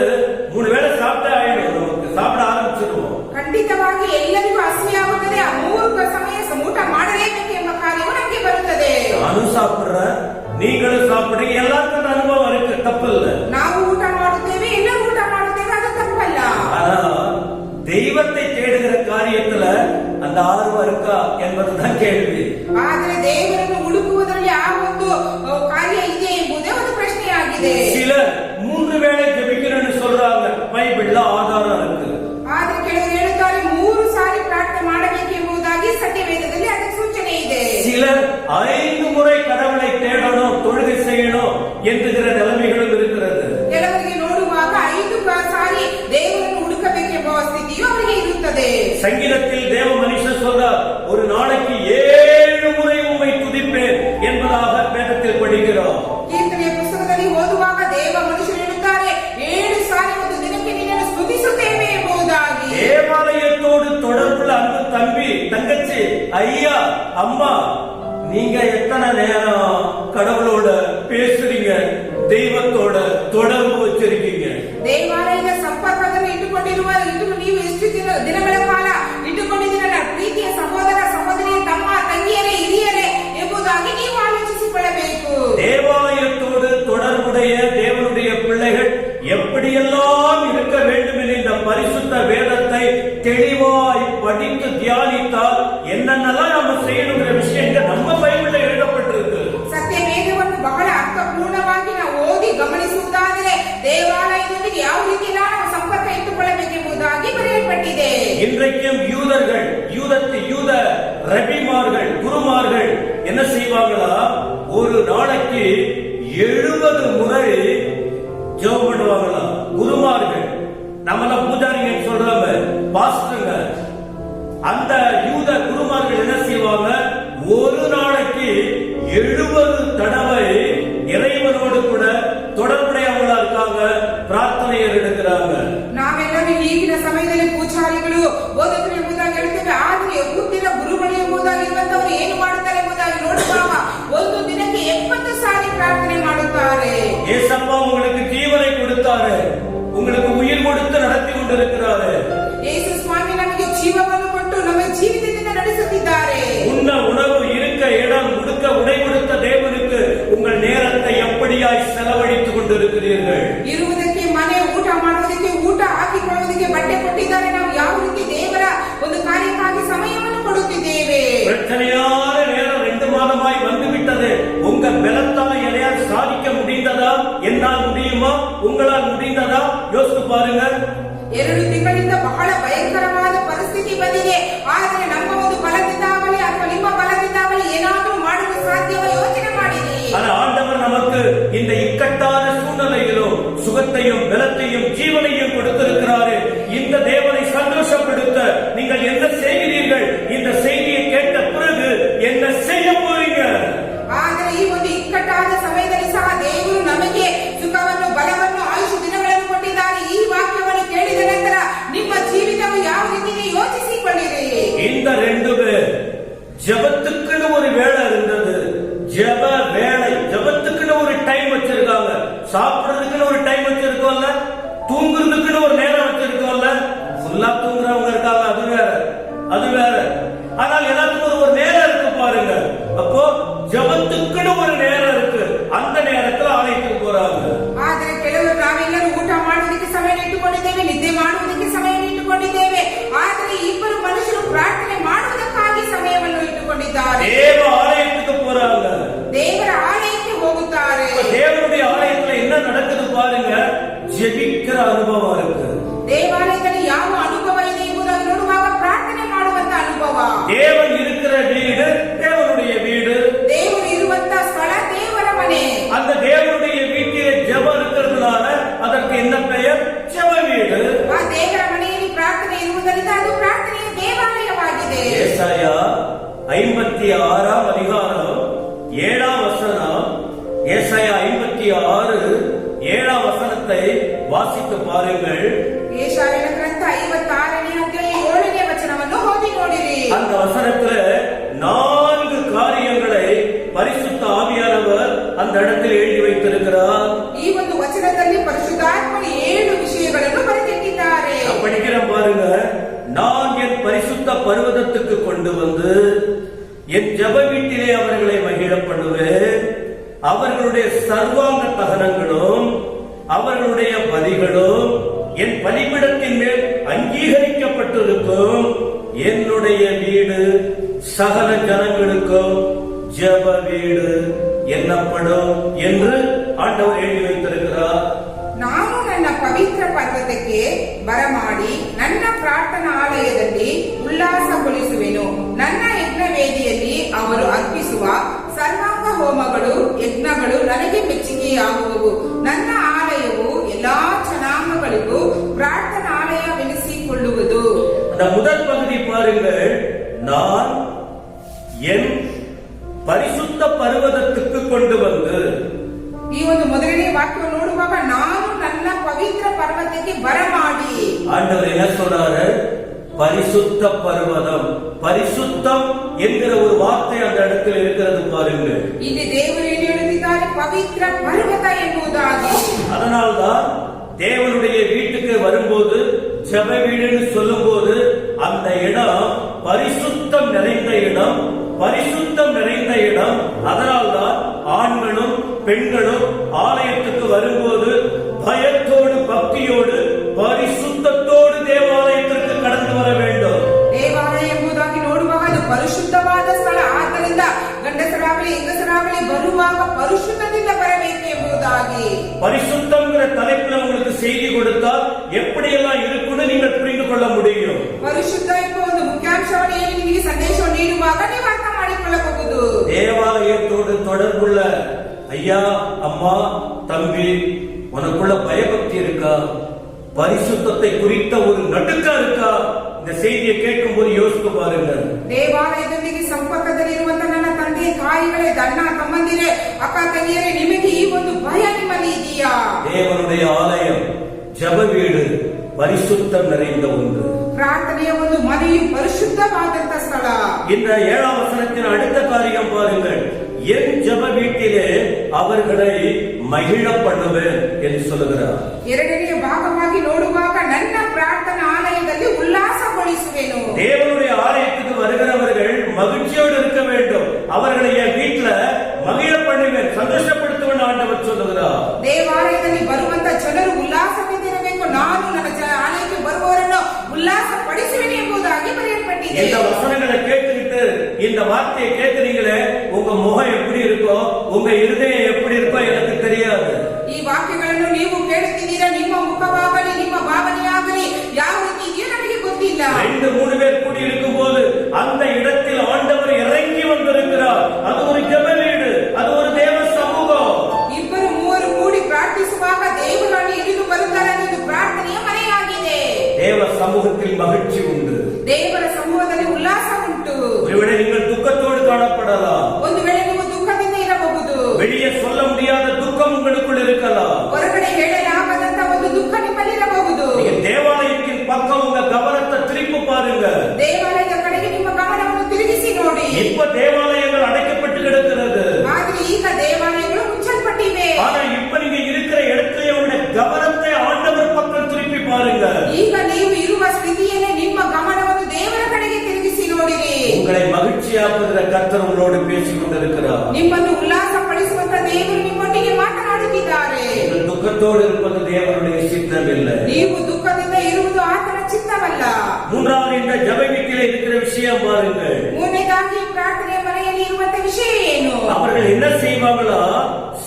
3 வேளை சாப்பிட்டே ஆயிடும், நமக்கு சாப்பிட ஆரம்பிச்சிருவோம். ಖಂಡಿತವಾಗಿ ಎಲ್ಲರಿಗೂ ಹಸಿವಾಗುತ್ತದೆ. ಆ 3 ಸಮಯ ಊಟ ಮಾಡಲೇಬೇಕು ಎಂಬ ಕಾರ್ಯವು ನಮಗೆ ಬರುತ್ತದೆ. நானும் சாப்பிடுறேன், நீங்களும் சாப்பிடுறீங்க, எல்லாருக்கும் அந்த அனுபவம் இருக்கு, தப்பு இல்ல. ನಾವು ಊಟ ಮಾಡುತ್ತೇವೆ, ಎಲ್ಲರೂ ಊಟ ಮಾಡುತ್ತೇವೆ, ಅದು ತಪ್ಪಲ್ಲ. ஆனா தெய்வத்தை தேடுகிற காரியத்துல அந்த ஆர்வம் இருக்கா என்பதுதான் கேள்வி. ಆದರೆ ದೇವರನ್ನು ಹುಡುಕುವುದರಲ್ಲಿ ಆ ಒಂದು ಕಾರ್ಯ ಇದೆ ಎಂಬುದೇ ಒಂದು ಪ್ರಶ್ನೆಯಾಗಿದೆ. சிலர் 3 வேளை ஜெபிக்கணும்னு சொல்றாங்க, பைபிள்ல ஆதாரம் இருக்கு. ಆದರೆ ಕೆಲವರು ಹೇಳುತ್ತಾರೆ 3 ಸಾರಿ ಪ್ರಾರ್ಥನೆ ಮಾಡಬೇಕೆಂಬುದಾಗಿ ಸತ್ಯವೇದದಲ್ಲಿ ಅದಕ್ಕೆ ಸೂಚನೆ ಇದೆ. சிலர் 5 முறை கடவுளை தேடணும், தொழுகை செய்யணும் என்கிற நிலைமைகளும் இருக்கிறது. ಕೆಲವರಿಗೆ ನೋಡುವಾಗ 5 ಸಾರಿ ದೇವರನ್ನು ಹುಡುಕಬೇಕೆಂಬ ಸ್ಥಿತಿಯು ಅವರಿಗೆ ಇರುತ್ತದೆ. சங்கீதத்தில் தேவ மனுஷன் சொல்றார், ஒரு நாளைக்கு 7 முறை உம்மை துதிப்பேன் என்பதாக வேதத்தில் படிக்கிறோம். ಕೀರ್ತನೆಯ ಪುಸ್ತಕದಲ್ಲಿ ಓದುವಾಗ ದೇವ ಮನುಷ್ಯರು ಹೇಳುತ್ತಾರೆ 7 ಸಾರಿ ಒಂದು ದಿನಕ್ಕೆ ನಿನ್ನನ್ನು ಸ್ತುತಿಸುತ್ತೇವೆ ಎಂಬುದಾಗಿ. தேவாலயத்தோடு தொடர்புள்ள அன்பு தம்பி, தங்கச்சி, ஐயா, அம்மா, நீங்க எத்தனை நேரம் கடவுளோட பேசுறீங்க, தெய்வத்தோட தொடர்பு வச்சிருக்கீங்க? ದೇವಾಲಯದ ಸಂಪರ್ಕವನ್ನು ನೀವು ಎಷ್ಟು ದಿನಗಳ ಕಾಲ ಇಟ್ಟುಕೊಂಡಿದ್ದೀರ ಪ್ರೀತಿಯ ಸಹೋದರ ಸಹೋದರಿಯ ತಮ್ಮ ತಂಗಿಯರೇ ಹಿರಿಯರೇ ಎಂಬುದಾಗಿ ನೀವು ಆಲೋಚಿಸಿಕೊಳ್ಳಬೇಕು. தேவாலயத்தோடு தொடர்புடைய தேவனுடைய பிள்ளைகள் எப்படியெல்லாம் இருக்க வேண்டும் என்ற இந்த பரிசுத்த வேதத்தை தெளிவாய் படித்து தியானித்தால் என்னென்னலாம் நம்ம செய்யணுங்கிற விஷயங்கள் நம்ம பைபிள்ல எழுதப்பட்டிருக்கு. ಸತ್ಯ ವೇದವನ್ನು ಬಹಳ ಅರ್ಥಪೂರ್ಣವಾಗಿ ನಾವು ಓದಿ ಗಮನಿಸುವುದಾದರೆ ದೇವಾಲಯದೊಂದಿಗೆ ಯಾವ ರೀತಿ ನಾವು ಸಂಪರ್ಕ ಇಟ್ಟುಕೊಳ್ಳಬೇಕೆಂಬುದಾಗಿ ಬರೆಯಲ್ಪಟ್ಟಿದೆ. இன்றைக்கும் யூதர்கள், யூத ரபிமார்கள், குருமார்கள் என்ன செய்வாங்களா, ஒரு நாளைக்கு 70 முறை ஜெபம் பண்ணுவாங்களா. குருமார்கள், நம்மள பூஜாரிங்க சொல்றாங்க, பாஸ்டருங்க. அந்த யூத குருமார்கள் என்ன செய்வாங்க, ஒரு நாளைக்கு 70 தடவை இறைவனோடு கூட தொடர்புடையவங்களா இருக்காங்க, பிரார்த்தனையை எடுக்கிறாங்க. ನಾವೆಲ್ಲರೂ ಈಗಿನ ಸಮಯದಲ್ಲಿ ಪೂಜಾರಿಗಳು ಬೋಧಕರು ಎಂಬುದಾಗಿ ಹೇಳ್ತೇವೆ. ಆದರೆ ಹುಟ್ಟಿದ ಗುರುಗಳು ಎಂಬುದಾಗಿರುವಂತವರು ಏನು ಮಾಡುತ್ತಾರೆ ಎಂಬುದಾಗಿ ನೋಡುವಾಗ ಒಂದು ದಿನಕ್ಕೆ 70 ಸಾರಿ ಪ್ರಾರ್ಥನೆ ಮಾಡುತ್ತಾರೆ. ஏசப்பா உங்களுக்கு ஜீவனை கொடுத்தாரு, உங்களுக்கு உயிர் கொடுத்து நடத்தி கொண்டிருக்கிறாரு. ಯೇಸು ಸ್ವಾಮಿ ನಮಗೆ ಜೀವವನ್ನು ಕೊಟ್ಟು ನಮ್ಮ ಜೀವಿತದಿಂದ ನಡೆಸುತ್ತಿದ್ದಾರೆ. உண்ண உணவு, இருக்க இடம், உடுக்க உடை கொடுத்த தேவனுக்கு உங்கள் நேரத்தை எப்படியாய் செலவழித்துக் கொண்டிருக்கிறீர்கள்? ಇರುವುದಕ್ಕೆ ಮನೆ, ಊಟ ಮಾಡುವುದಕ್ಕೆ ಊಟ, ಹಾಕಿಕೊಳ್ಳುವುದಕ್ಕೆ ಬಟ್ಟೆ ಕೊಟ್ಟಿದ್ದಾರೆ. ನಾವು ಯಾವ ರೀತಿ ದೇವರ ಒಂದು ಕಾರ್ಯಕ್ಕಾಗಿ ಸಮಯವನ್ನು ಕೊಡುತ್ತಿದ್ದೇವೆ? பிரச்சனையான நேரம் 2 மாதமாய் வந்துவிட்டது. உங்க பலத்தால எதையால் சாதிக்க முடிந்ததா? என்னால் முடியுமா? உங்களால் முடிந்ததா? யோசித்து பாருங்க. 2 ತಿಂಗಳಿಂದ ಬಹಳ ಭಯಂಕರವಾದ ಪರಿಸ್ಥಿತಿ ಬಂದಿದೆ. ಆದರೆ ನಮ್ಮ ಒಂದು ಬಲದಿಂದಾಗಲಿ ಅಥವಾ ನಿಮ್ಮ ಬಲದಿಂದಾಗಲಿ ಏನಾದರೂ ಮಾಡಲು ಸಾಧ್ಯವೋ ಯೋಚನೆ ಮಾಡಿರಿ. ஆனா ஆண்டவர் நமக்கு இந்த இக்கட்டான சூழ்நிலையிலும் சுகத்தையும் பலத்தையும் ஜீவனையும் கொடுத்திருக்கிறாரு. இந்த தேவனை சந்தோஷப்படுத்த நீங்கள் என்ன செய்கிறீர்கள்? இந்த செய்தியை கேட்ட பிறகு என்ன செய்ய போறீங்க? ಆದರೆ ಈ ಒಂದು ಇಕ್ಕಟ್ಟಾದ ಸಮಯದಲ್ಲಿ ಸಹ ದೇವರು ನಮಗೆ ಸುಖವನ್ನು, ಬಲವನ್ನು, ಆಯುಷ್ ದಿನಗಳನ್ನು ಕೊಟ್ಟಿದ್ದಾರೆ. ಈ ವಾಕ್ಯವನ್ನು ಕೇಳಿದ ನಂತರ ನಿಮ್ಮ ಜೀವಿತವು ಯಾವ ರೀತಿ ಯೋಚಿಸಿಕೊಳ್ಳಿರಿ. இந்த 2 பேர் ஜெபத்துக்குன்னு ஒரு வேளை இருந்தது. ஜெப வேளை, ஜெபத்துக்குன்னு ஒரு டைம் வச்சிருக்காங்க. சாப்பிடுறதுக்குன்னு ஒரு டைம் வச்சிருக்கோம்ல, தூங்குறதுக்குன்னு ஒரு நேரம் வச்சிருக்கோம்ல. ஃபுல்லா தூங்குறவங்க இருக்காங்க, அது வேற. ஆனால் எல்லாத்துக்கும் ஒரு நேரம் இருக்கு பாருங்க. அப்போ ஜெபத்துக்குன்னு ஒரு நேரம் இருக்கு. அந்த நேரத்துல ஆலயத்துக்கு போறாங்க. ಆದರೆ ಕೆಲವರು ನಾವೆಲ್ಲರೂ ಊಟ ಮಾಡುವುದಕ್ಕೆ ಸಮಯ ಇಟ್ಟುಕೊಂಡಿದ್ದೇವೆ, ನಿದ್ದೆ ಮಾಡುವುದಕ್ಕೆ ಸಮಯ ಇಟ್ಟುಕೊಂಡಿದ್ದೇವೆ. ಆದರೆ ಇಬ್ಬರು ಮನುಷ್ಯರು ಪ್ರಾರ್ಥನೆ ಮಾಡುವುದಕ್ಕಾಗಿ ಸಮಯವನ್ನು ಇಟ್ಟುಕೊಂಡಿದ್ದಾರೆ. தேவ ஆலயத்துக்கு போறாங்க, ದೇವರ ಆಲಯಕ್ಕೆ ಹೋಗುತ್ತಾರೆ. தேவனுடைய ஆலயத்துல என்ன நடக்குது பாருங்க. ஜெபிக்கிற அனுபவம் இருக்கு. ದೇವಾಲಯದಲ್ಲಿ ಯಾವ ಅನುಭವ ಇದೆ ಎಂಬುದನ್ನು ನೋಡುವಾಗ ಪ್ರಾರ್ಥನೆ ಮಾಡುವಂತ ಅನುಭವ. தேவன் இருக்கிற வீடு தேவனுடைய வீடு, ದೇವರು ಇರುವಂತ ಸ್ಥಳ ದೇವರ ಮನೆ. அந்த தேவனுடைய வீட்டிலே ஜெபம் இருக்கிறதுனால அதற்கு என்ன பெயர்? ஜெப வீடு. ಆ ದೇವರ ಮನೆಯಲ್ಲಿ ಪ್ರಾರ್ಥನೆ ಇರುವುದರಿಂದ ಅದು ಪ್ರಾರ್ಥನೆಯ ದೇವಾಲಯವಾಗಿದೆ. ஏசாயா 56ஆம் அதிகாரம் 7ஆம் வசனம். ஏசாயா 56 7ஆம் வசனத்தை வாசித்து பாருங்கள். ಯೆಶಾಯನ ಗ್ರಂಥ 56ನೇ ಅಧ್ಯಾಯ 7ನೇ ವಚನವನ್ನು ಓದಿ ನೋಡಿರಿ. அந்த வசனத்துல 4 காரியங்களை பரிசுத்த ஆவியானவர் அந்த இடத்தில் எழுதி வைத்திருக்கிறார். ಈ ಒಂದು ವಚನದಲ್ಲಿ ಪರಿಶುದ್ಧಾತ್ಮನು 7 ವಿಷಯಗಳನ್ನು ಬರೆದಿಟ್ಟಿದ್ದಾರೆ. படிக்கிறேன் பாருங்க. நான் என் பரிசுத்த பர்வதத்துக்கு கொண்டு வந்து என் ஜெப வீட்டிலே அவர்களை மகிழ பண்ணுவேன். அவர்களுடைய சர்வாங்க தகனங்களும் அவர்களுடைய பலிகளும் என் பலிபீடத்தின் மேல் அங்கீகரிக்கப்பட்டிருக்கும். என்னுடைய வீடு சகல ஜனங்களுக்கும் ஜெப வீடு என்னப்படும் என்று ஆண்டவர் எழுதி வைத்திருக்கிறார். ನಾನು ನನ್ನ ಪವಿತ್ರ ಪರ್ವತಕ್ಕೆ ಬರಮಾಡಿ ನನ್ನ ಪ್ರಾರ್ಥನಾ ಆಲಯದಲ್ಲಿ ಉಲ್ಲಾಸಗೊಳಿಸುವೆನು. ನನ್ನ ಯಜ್ಞವೇದಿಯಲ್ಲಿ ಅವರು ಅರ್ಪಿಸುವ ಸರ್ವಾಂಗ ಹೋಮಗಳು, ಯಜ್ಞಗಳು ನನಗೆ ಮೆಚ್ಚುಗೆಯಾಗುವವು. ನನ್ನ ಆಲಯವು ಎಲ್ಲಾ ಜನಾಂಗಗಳಿಗೂ ಪ್ರಾರ್ಥನಾ ಆಲಯವೆನಿಸಿಕೊಳ್ಳುವುದು. அந்த முதல் பகுதி பாருங்கள். நான் என் பரிசுத்த பர்வதத்துக்கு கொண்டு வந்து. ಈ ಒಂದು ಮೊದಲನೇ ವಾಕ್ಯ ನೋಡುವಾಗ ನಾನು ನನ್ನ ಪವಿತ್ರ ಪರ್ವತಕ್ಕೆ ಬರಮಾಡಿ. ஆண்டவர் என்ன சொல்றாரு? பரிசுத்த பர்வதம். பரிசுத்தம் என்கிற ஒரு வார்த்தை அந்த இடத்தில் இருக்கிறது பாருங்க. ಇಲ್ಲಿ ದೇವರು ಏನು ಹೇಳುತ್ತಿದ್ದಾರೆ? ಪವಿತ್ರ ಪರ್ವತ ಎನ್ನುವುದಾಗಿ. அதனால்தான் தேவனுடைய வீட்டுக்கு வரும்போது ஜெப வீடுன்னு சொல்லும் போது அந்த இடம் பரிசுத்தம் நிறைந்த இடம், பரிசுத்தம் நிறைந்த இடம். அதனால்தான் ஆண்களும் பெண்களும் ஆலயத்துக்கு வரும்போது பயத்தோடு, பக்தியோடு, பரிசுத்தத்தோடு தேவாலயத்திற்கு கடந்து வர வேண்டும். ದೇವಾಲಯ ಎಂಬುದಾಗಿ ನೋಡುವಾಗ ಅದು ಪರಿಶುದ್ಧವಾದ ಸ್ಥಳ. ಆದ್ದರಿಂದ ಗಂಡಸರಾಗಲಿ ಹೆಂಗಸರಾಗಲಿ ಬರುವಾಗ ಪರಿಶುದ್ಧದಿಂದ ಬರಬೇಕು ಎಂಬುದಾಗಿ. பரிசுத்தம்ங்கிற தலைப்புல உங்களுக்கு செய்தி கொடுத்தால் எப்படியெல்லாம் இருக்குன்னு நீங்கள் புரிந்து கொள்ள முடியும். ಪರಿಶುದ್ಧ ಎಂಬ ಒಂದು ಮುಖ್ಯಾಂಶವನ್ನು ಹೇಳಿ ನಿಮಗೆ ಸಂದೇಶವನ್ನು ನೀಡುವಾಗ ನೀವು ಅರ್ಥ ಮಾಡಿಕೊಳ್ಳಬಹುದು. தேவாலயத்தோடு தொடர்புள்ள ஐயா, அம்மா, தம்பி, உனக்குள்ள பயபக்தி இருக்கா? பரிசுத்தத்தை குறித்த ஒரு நடுக்கம் இருக்கா? இந்த செய்தியை கேட்கும் போது யோசித்து பாருங்க. ದೇವಾಲಯದೊಂದಿಗೆ ಸಂಪರ್ಕದಲ್ಲಿರುವಂತಹ ನನ್ನ ತಂದೆ ತಾಯಿಗಳೇ, ಅಣ್ಣ ತಮ್ಮಂದಿರೇ, ಅಕ್ಕ ತಂಗಿಯರೇ, ನಿಮಗೆ ಈ ಒಂದು ಭಯ ನಿಮ್ಮಲ್ಲಿ ಇದೆಯಾ? தேவனுடைய ஆலயம், ஜெப வீடு பரிசுத்தம் நிறைந்த ஒன்று. ಪ್ರಾರ್ಥನೆಯ ಒಂದು ಮನೆಯು ಪರಿಶುದ್ಧವಾದಂತ ಸ್ಥಳ. இந்த 7ஆம் வசனத்தின் அடுத்த காரியம் பாருங்கள். என் ஜெப வீட்டிலே அவர்களை மகிழ பண்ணுவேன் என்று சொல்லுகிறார். ಎರಡನೆಯ ಭಾಗವಾಗಿ ನೋಡುವಾಗ ನನ್ನ ಪ್ರಾರ್ಥನಾ ಆಲಯದಲ್ಲಿ ಉಲ್ಲಾಸಗೊಳಿಸುವೆನು. ಉಲ್ಲಾಸಗೊಳಿಸುವೆನು. தேவனுடைய ஆலயத்துக்கு வருகிறவர்கள் மகிழ்ச்சியோடு இருக்க வேண்டும். அவர்களை என் வீட்டுல மகிழ பண்ணுவேன், சந்தோஷப்படுத்துவேன் ஆண்டவர் சொல்லுகிறார். ದೇವಾಲಯದಲ್ಲಿ ಬರುವಂತ ಜನರು ಉಲ್ಲಾಸದಿಂದಿರಬೇಕು. ನಾನು ನನ್ನ ಆಲಯಕ್ಕೆ ಬರುವವರನ್ನು ಉಲ್ಲಾಸಪಡಿಸುವೆನು ಎಂಬುದಾಗಿ ಬರೆಯಲ್ಪಟ್ಟಿದೆ. இந்த வசனங்களை கேட்டுக்கிட்டு இந்த வார்த்தையை கேட்கிறீங்களே, உங்க முகம் எப்படி இருக்கோ, உங்க இருதயம் எப்படி இருக்கோ எனக்கு தெரியாது. ಈ ವಾಕ್ಯಗಳನ್ನು ನೀವು ಕೇಳುತ್ತಿದ್ದೀರಾ, ನಿಮ್ಮ ಮುಖವಾಗಲಿ ನಿಮ್ಮ ಭಾವನೆಯಾಗಲಿ ಯಾವ ರೀತಿ ಇದೆಯೋ ನನಗೆ ಗೊತ್ತಿಲ್ಲ. 2-3 பேர் கூடி இருக்கும் போது அந்த இடத்தில் ஆண்டவர் இறங்கி வந்திருக்கிறார். அது ஒரு ஜெப வீடு, அது ஒரு தேவ சமூகம். 2-3 ಕೂಡಿ ಪ್ರಾರ್ಥಿಸುವಾಗ ದೇವರು ಅಲ್ಲಿ ಇಳಿದು ಬರುತ್ತಾರೆ. ಇದು ಪ್ರಾರ್ಥನೆಯ ಮನೆಯಾಗಿದೆ. தேவ சமூகத்தில் மகிழ்ச்சி உண்டு. ದೇವರ ಸಮೂಹದಲ್ಲಿ ಉಲ್ಲಾಸ ಉಂಟು. ஒருவேளை நீங்கள் துக்கத்தோடு காணப்படலாம். ಒಂದು ವೇಳೆ ನೀವು ದುಃಖದಿಂದ ಇರಬಹುದು. வெளியே சொல்ல முடியாத துக்கம் உங்களுக்குள் இருக்கலாம். ಹೊರಗಡೆ ಹೇಳಲಾಗದಂತ ಒಂದು ದುಃಖ ನಿಮ್ಮಲ್ಲಿರಬಹುದು. நீங்க தேவாலயத்தின் பக்கம் உங்க கவனத்தை திருப்பி பாருங்க. ದೇವಾಲಯದ ಕಡೆಗೆ ನಿಮ್ಮ ಗಮನವನ್ನು ತಿರುಗಿಸಿ ನೋಡಿ. இப்ப தேவாலயங்கள் அடைக்கப்பட்டு கிடக்கிறது. ಆದ್ರೆ ಈಗ ದೇವಾಲಯಗಳು ಮುಚ್ಚಲ್ಪಟ್ಟಿವೆ. ஆனா இப்ப நீங்க இருக்கிற இடத்துல உங்களுடைய கவனத்தை ஆண்டவர் பக்கம் திருப்பி பாருங்க. ಈಗ ನೀವು ಇರುವ ಸ್ಥಿತಿಯಲ್ಲೇ ನಿಮ್ಮ ಗಮನವನ್ನು ದೇವರ ಕಡೆಗೆ ತಿರುಗಿಸಿ ನೋಡಿರಿ. உங்களை மகிழ்ச்சியாக்குகிற கர்த்தர் உங்களோடு பேசிக் கொண்டிருக்கிறார். ನಿಮ್ಮನ್ನು ಉಲ್ಲಾಸಪಡಿಸುವಂತ ದೇವರು ನಿಮ್ಮೊಟ್ಟಿಗೆ ಮಾತನಾಡುತ್ತಿದ್ದಾರೆ. நீங்கள் துக்கத்தோடு இருப்பது தேவனுடைய சித்தம் இல்லை. ನೀವು ದುಃಖದಿಂದ ಇರುವುದು ಆತನ ಚಿತ್ತವಲ್ಲ. மூன்றாவது இந்த ஜெப வீட்டிலே இருக்கிற விஷயம் பாருங்கள். ಮೂರನೇದಾಗಿ ಪ್ರಾರ್ಥನೆ ಮನೆಯಲ್ಲಿ ಇರುವಂತ ವಿಷಯ ಏನು? அவர்கள் என்ன செய்வாங்களா,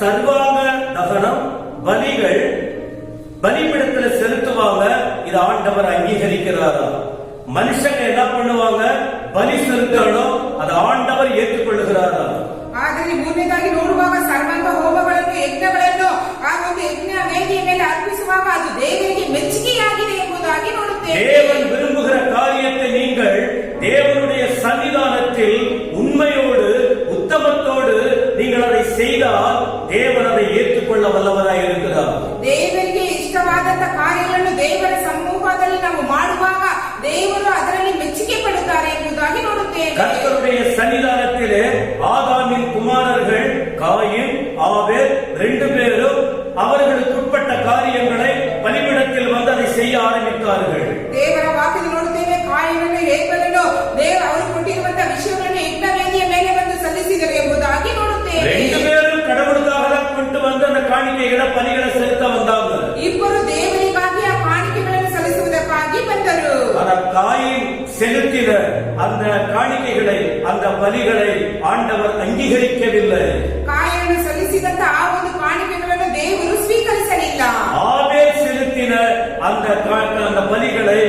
சர்வாங்க தகனம் பலிகள் பலிபீடத்துல செலுத்துவாங்க. இது ஆண்டவர் அங்கீகரிக்கிறாரா? மனுஷங்க என்ன பண்ணுவாங்க, பலி செலுத்தணும், அது ஆண்டவர் ஏற்றுக்கொள்ளுகிறாரா? ಆದರೆ ಮೂರನೇದಾಗಿ ನೋಡುವಾಗ ಸರ್ವಾಂಗ ಹೋಮಗಳನ್ನು ಯಜ್ಞಗಳನ್ನು ಆ ಒಂದು ಯಜ್ಞ ವೇದಿಯ ಮೇಲೆ ಅರ್ಪಿಸುವಾಗ ಅದು ದೇವರಿಗೆ ಮೆಚ್ಚುಗೆಯಾಗಿದೆ ಎಂಬುದಾಗಿ ನೋಡುತ್ತೇವೆ. தேவன் விரும்புகிற காரியத்தை நீங்கள் தேவனுடைய சன்னிதானத்தில் உண்மையோடு உத்தமத்தோடு நீங்கள் அதை செய்தால் தேவன் அதை ஏற்றுக்கொள்ள வல்லவராய் இருக்கிறார். ದೇವರಿಗೆ ಇಷ್ಟವಾದಂತ ಕಾರ್ಯಗಳನ್ನು ದೇವರ ಸಮ್ಮುಖದಲ್ಲಿ ನಾವು ಮಾಡುವಾಗ ದೇವರು ಅದರಲ್ಲಿ ಮೆಚ್ಚುಗೆ ಪಡುತ್ತಾರೆ ಎಂಬುದಾಗಿ ನೋಡುತ್ತೇವೆ. கர்த்தருடைய சன்னிதானத்திலே ஆதாமின் குமாரர்கள் காயின் ஆபேல் 2 பேரும் அவர்களுக்கு உட்பட்ட காரியங்களை பலிபீடத்தில் வந்து அதை செய்ய ஆரம்பித்தார்கள். ದೇವರ ವಾಕ್ಯದಲ್ಲಿ ನೋಡುತ್ತೇವೆ, ಕಾಯಿನನ್ನು ಹೇಬಲನ್ನು ದೇವರು ಅವರು ಕೊಟ್ಟಿರುವಂತಹ ವಿಷಯಗಳನ್ನು ಯಜ್ಞ ವೇದಿಯ ಮೇಲೆ ಬಂದು ಸಲ್ಲಿಸಿದರು ಎಂಬುದಾಗಿ ನೋಡುತ್ತೇವೆ. 2 பேரும் கடவுளுக்காக தான் கொண்டு வந்து அந்த காணிக்கைகளை பலிகளை செலுத்த வந்தாங்க. ಇಬ್ಬರು ದೇವರಿಗಾಗಿ ಆ ಕಾಣಿಕೆಗಳನ್ನು ಸಲ್ಲಿಸುವುದಕ್ಕಾಗಿ ಬಂದರು. ஆனா காயின் செலுத்தின அந்த காணிக்கைகளை அந்த பலிகளை ஆண்டவர் அங்கீகரிக்கவில்லை. ಕಾಯನ್ನು ಸಲ್ಲಿಸಿದಂತ ಆ ಒಂದು ಕಾಣಿಕೆಗಳನ್ನು ದೇವರು ಸ್ವೀಕರಿಸಲಿಲ್ಲ. ஆபேல் செலுத்தின அந்த பலிகளை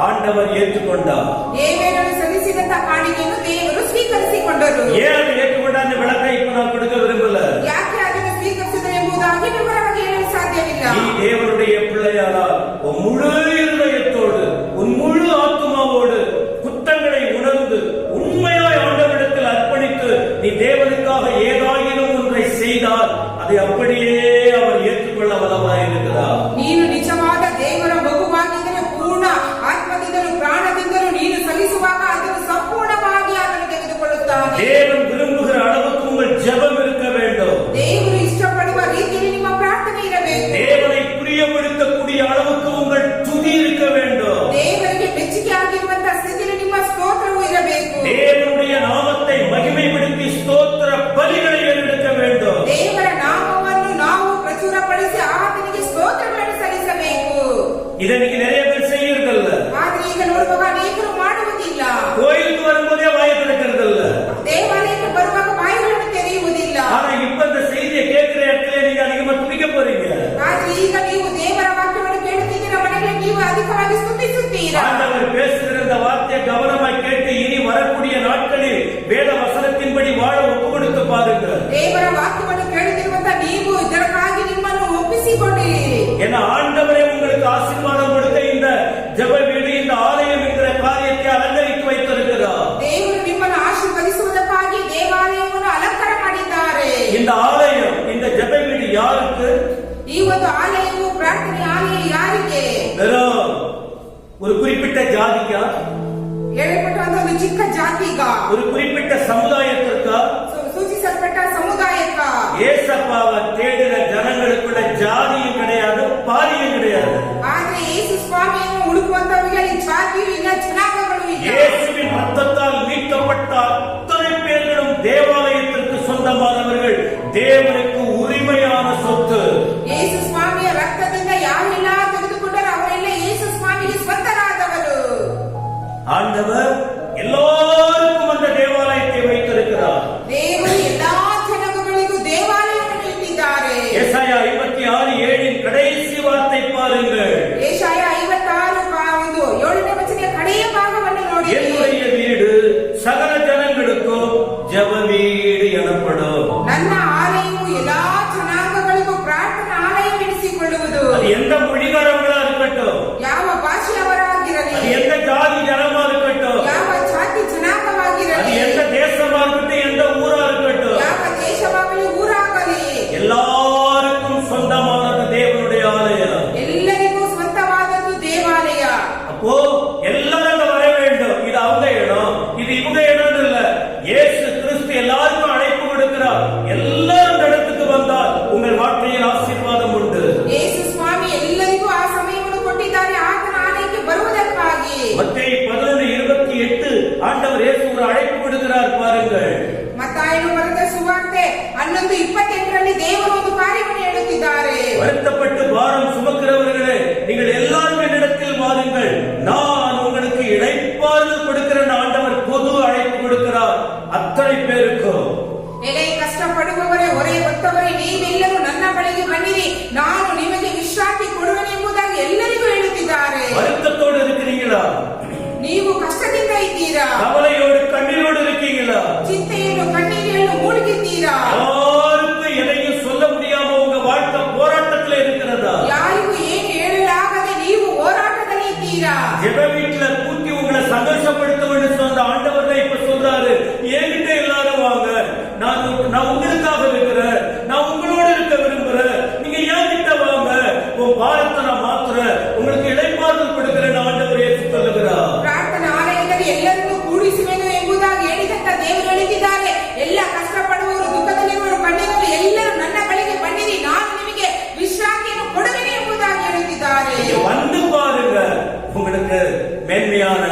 ஆண்டவர் ஏற்றுக்கொண்டார். ಏಬೇಲನು ಸಲ್ಲಿಸಿದಂತ ಕಾಣಿಕೆಯನ್ನು ದೇವರು ಸ್ವೀಕರಿಸಿಕೊಂಡರು. ஏன் அதை ஏற்றுக்கொண்ட அந்த விளக்கை இப்ப நான் கொடுக்க விரும்பல. ಯಾಕೆ ಅದನ್ನು ಸ್ವೀಕರಿಸಿದರು ಎಂಬುದಾಗಿ ವಿವರವಾಗಿ ಹೇಳಲು ಸಾಧ್ಯವಿಲ್ಲ. நீ தேவனுடைய பிள்ளையானால் உன் முழு இருதயத்தோடு உன் முழு ஆத்துமாவோடு குற்றங்களை உணர்ந்து உண்மையாய் ஆண்டவரிடத்தில் அர்ப்பணித்து நீ தேவனுக்காக ஏதாயினும் ஒன்றை செய்தால் அதை அப்படியே அவர் ஏற்றுக்கொள்ள வல்லவராய் இருக்கிறார். ನೀನು ನಿಜವಾದ ದೇವರ ಮಗುವಾಗಿದ್ದರೆ ಪೂರ್ಣ ಆತ್ಮದಿಂದಲೂ ಪ್ರಾಣದಿಂದಲೂ ನೀನು ಸಲ್ಲಿಸುವಾಗ ಅದನ್ನು ಸಂಪೂರ್ಣವಾಗಿ ಅದನ್ನು ತೆಗೆದುಕೊಳ್ಳುತ್ತಾನೆ. தேவன் விரும்புகிற அளவுக்கு உங்கள் ஜெபம் இருக்க வேண்டும். ದೇವರು ಇಷ್ಟಪಡುವ ರೀತಿಯಲ್ಲಿ ನಿಮ್ಮ ಪ್ರಾರ್ಥನೆ ಇರಬೇಕು. தேவனை பிரியப்படுத்தக்கூடிய அளவுக்கு உங்கள் துதி இருக்க வேண்டும். ದೇವರಿಗೆ ಮೆಚ್ಚುಗೆ ಆಗಿರುವಂತಹ ಸ್ಥಿತಿಯಲ್ಲಿ ನಿಮ್ಮ ಸ್ತೋತ್ರವು ಇರಬೇಕು. தேவனுடைய நாமத்தை மகிமைப்படுத்தி ஸ்தோத்திர பலிகளை எடுக்க வேண்டும். ದೇವರ ನಾಮವನ್ನು ನಾವು ಪ್ರಚುರಪಡಿಸಿ ಆತನಿಗೆ ಸ್ತೋತ್ರಗಳನ್ನು ಸಲ್ಲಿಸಬೇಕು. இதை நீங்க நிறைய பேர் செய்யறதில்ல. ಆದ್ರೆ ಈಗ ನೋಡುವಾಗ ಅನೇಕರು ಮಾಡುವುದಿಲ್ಲ. கோயிலுக்கு வரும்போதே வாயை திறக்கிறதில்ல. ದೇವಾಲಯಕ್ಕೆ ಬರುವಾಗ ಬಾಯಿಗಳನ್ನು ತೆರೆಯುವುದಿಲ್ಲ. ஆனா இப்ப இந்த செய்தியை கேட்கிற இடத்துல நீங்க அதிகமா துதிக்க போறீங்க. ಆದ್ರೆ ಈಗ ನೀವು ದೇವರ ವಾಕ್ಯವನ್ನು ಕೇಳುತ್ತಿದ್ದೀರ, ಮನೆಯಲ್ಲಿ ನೀವು ಅಧಿಕವಾಗಿ ಸ್ತುತಿಸುತ್ತೀರಾ. ஆண்டவர் பேசுகிற இந்த வார்த்தையை கவனமாய் கேட்டு இனி வரக்கூடிய நாட்களில் வேத வசனத்தின்படி வாழ ஒப்பு கொடுத்து பாருங்க. ದೇವರ ವಾಕ್ಯವನ್ನು ಕೇಳುತ್ತಿರುವಂತ ನೀವು ಇದಕ್ಕಾಗಿ ನಿಮ್ಮನ್ನು ಒಪ್ಪಿಸಿಕೊಂಡಿರಿ. ஏன்னா ஆண்டவரே உங்களுக்கு ஆசீர்வாதம் கொடுக்க இந்த ஜெப வீடு இந்த ஆலயம் என்கிற காரியத்தை அலங்கரித்து வைத்திருக்கிறார். ದೇವರು ನಿಮ್ಮನ್ನು ಆಶೀರ್ವದಿಸುವುದಕ್ಕಾಗಿ ದೇವಾಲಯವನ್ನು ಅಲಂಕಾರ ಮಾಡಿದ್ದಾರೆ. இந்த ஆலயம் இந்த ஜெப வீடு யாருக்கு? ಈ ಒಂದು ಆಲಯವು ಪ್ರಾರ್ಥನೆ ಆಲಯ ಯಾರಿಗೆ? வெறும் ஒரு குறிப்பிட்ட ஜாதிக்கா? ಹೇಳಲ್ಪಟ್ಟಂತ ಒಂದು ಚಿಕ್ಕ ಜಾತಿಗ? ஒரு குறிப்பிட்ட சமுதாயத்திற்கா? ಸೂಚಿಸಲ್ಪಟ್ಟ ಸಮುದಾಯಕ್ಕ? ஏசப்பாவை தேடின ஜனங்களுக்குள்ள ஜாதியும் கிடையாது, பாதியும் கிடையாது. ಆದ್ರೆ ಯೇಸು ಸ್ವಾಮಿಯನ್ನು ಹುಡುಕುವಂತವರಿಗೆ ಜಾತಿಯು ಇಲ್ಲ, ಜನಾಂಗ இயேசுவின் ரத்தத்தால் மீட்கப்பட்ட அத்தனை பேர்களும் தேவாலயத்திற்கு சொந்தமானவர்கள், தேவனுக்கு உரிமையான சொத்து. ಯೇಸು ಸ್ವಾಮಿಯ ರಕ್ತದಿಂದ ಯಾರೆಲ್ಲ ತೆಗೆದುಕೊಂಡರು ಅವರೆಲ್ಲ ಯೇಸು ಸ್ವಾಮಿಗೆ ಸ್ವಂತರಾದವರು. ஆண்டவர் எல்லாருக்கும் அந்த தேவாலயத்தை வைத்திருக்கிறார். ದೇವರು ಎಲ್ಲಾ ಜನಾಂಗಗಳಿಗೂ ದೇವಾಲಯವನ್ನು ಇಟ್ಟಿದ್ದಾರೆ. ஏசாயா 56:7 கடைசி வார்த்தை பாருங்கள். ಯೆಶಾಯ 56:7ನೇ ವಚನದ ಕಡೆಯ ಭಾಗವನ್ನು ನೋಡಿ. என்னுடைய வீடு சகல ஜனங்களுக்கும் ஜெப வீடு எனப்படும். ನನ್ನ ಆಲಯವು ಎಲ್ಲಾ ಜನಾಂಗಗಳಿಗೂ ಪ್ರಾರ್ಥನಾ ಆಲಯವೆನಿಸಿಕೊಳ್ಳುವುದು. அது எந்த மொழிகாரங்களா இருக்கட்டும், ಯಾವ ಭಾಷೆಯವರಾಗಿರಲಿ, அது எந்த ஜாதி ஜனமா இருக்கட்டும், ಯಾವ ಜಾತಿ அது ಜನಾಂಗವಾಗಿರಲಿ, எந்த தேசமா இருக்கட்டும், எந்த ஊரா இருக்கட்டும், ಯಾವ ದೇಶವಾಗಲಿ ಊರಾಗಲಿ, எல்லாருக்கும் சொந்தமானது தேவனுடைய ஆலயம். ಎಲ್ಲರಿಗೂ ಸ್ವಂತವಾದದ್ದು ದೇವಾಲಯ. அப்போ எல்லாரும் அங்க வர வேண்டும். இது அவங்க இடம், இது இவங்க இடம் இல்ல. இயேசு கிறிஸ்து எல்லாருக்கும் அழைப்பு கொடுக்கிறார். எல்லாரும் இந்த இடத்துக்கு வந்தால் உங்கள் வாழ்க்கையில் ஆசீர்வாதம் உண்டு. ಯೇಸು ಸ್ವಾಮಿ ಎಲ್ಲರಿಗೂ ಆ ಸಮಯವನ್ನು ಕೊಟ್ಟಿದ್ದಾರೆ ಆತನ ಆಲಯಕ್ಕೆ ಬರುವುದಕ್ಕಾಗಿ. மத்தேயு 11:28 ஆண்டவர் இயேசு ஒரு அழைப்பு கொடுக்கிறார் பாருங்கள். ಮತ್ತಾಯನು ಬರೆದ ಸುವಾರ್ತೆ 11:28ರಲ್ಲಿ ದೇವರು ಒಂದು ಕಾರ್ಯವನ್ನು ಹೇಳುತ್ತಿದ್ದಾರೆ. வருத்தப்பட்டு பாரம் சுமக்கிறவர்களே, நீங்கள் எல்லாரும் என்னிடத்தில் வாருங்கள், நான் உங்களுக்கு இளைப்பாறுதல் கொடுக்கிறேன். ஆண்டவர் பொது அழைப்பு கொடுக்கிறார் அத்தனை பேருக்கும். ಎಲೆ ಕಷ್ಟಪಡುವವರೇ, ಹೊರೆ ಹೊತ್ತವರೇ, ನೀವೆಲ್ಲರೂ ನನ್ನ ಬಳಿಗೆ ಬನ್ನಿರಿ, ನಾನು ನಿಮಗೆ ವಿಶ್ರಾಂತಿ ಕೊಡುವೆನೆಂಬುದಾಗಿ ಎಲ್ಲರಿಗೂ ಹೇಳುತ್ತಿದ್ದಾರೆ. வருத்தத்தோடு இருக்கிறீங்களா? ನೀವು ಕಷ್ಟದಿಂದ ಇದ್ದೀರಾ? கவலையோடு கண்ணீரோடு இருக்கீங்களா? ಚಿಂತೆಯನ್ನು ಕಣ್ಣೀರನ್ನು ಮುಳುಗಿದ್ದೀರಾ? யாருக்கும் எதையும் சொல்ல முடியாம உங்க வாழ்க்கை போராட்டத்துல இருக்கிறதா? ಯಾರಿಗೂ ಏನು ಹೇಳಲಾಗದೆ ನೀವು ಹೋರಾಟದಲ್ಲಿ ಇದ್ದೀರಾ? ஜெப வீட்டுல கூட்டி உங்களை சந்தோஷப்படுத்தணும்னு சொன்ன ஆண்டவர் தான் இப்ப சொல்றாரு, என்கிட்ட எல்லாரும் வாங்க, நான் உங்களுக்காக இருக்கிறேன், நான் உங்களோட இருக்க விரும்புறேன், நீங்க என்கிட்ட வாங்க, உன் பாரத்தை நான் மாத்துறேன், உங்களுக்கு இளைப்பாறுதல் கொடுக்கிறேன் ஆண்டவர் இயேசு சொல்லுகிறார். ಪ್ರಾರ್ಥನಾ ಆಲಯದಲ್ಲಿ ಎಲ್ಲರನ್ನೂ ಕೂಡಿಸುವೆನು ಎಂಬುದಾಗಿ ಹೇಳಿದಂತ ದೇವರು ಹೇಳಿದ್ದಾರೆ. ಎಲ್ಲ ಕಷ್ಟಪಡುವವರು, ದುಃಖದಲ್ಲಿರುವವರು, ಕಣ್ಣೀರವರು ಎಲ್ಲರೂ ನನ್ನ ಬಳಿಗೆ ಬನ್ನಿರಿ, ನಾನು ನಿಮಗೆ ವಿಶ್ರಾಂತಿಯನ್ನು ಕೊಡುವೆನು ಎಂಬುದಾಗಿ ಹೇಳುತ್ತಿದ್ದಾರೆ. நீங்க வந்து பாருங்க, உங்களுக்கு மேன்மையான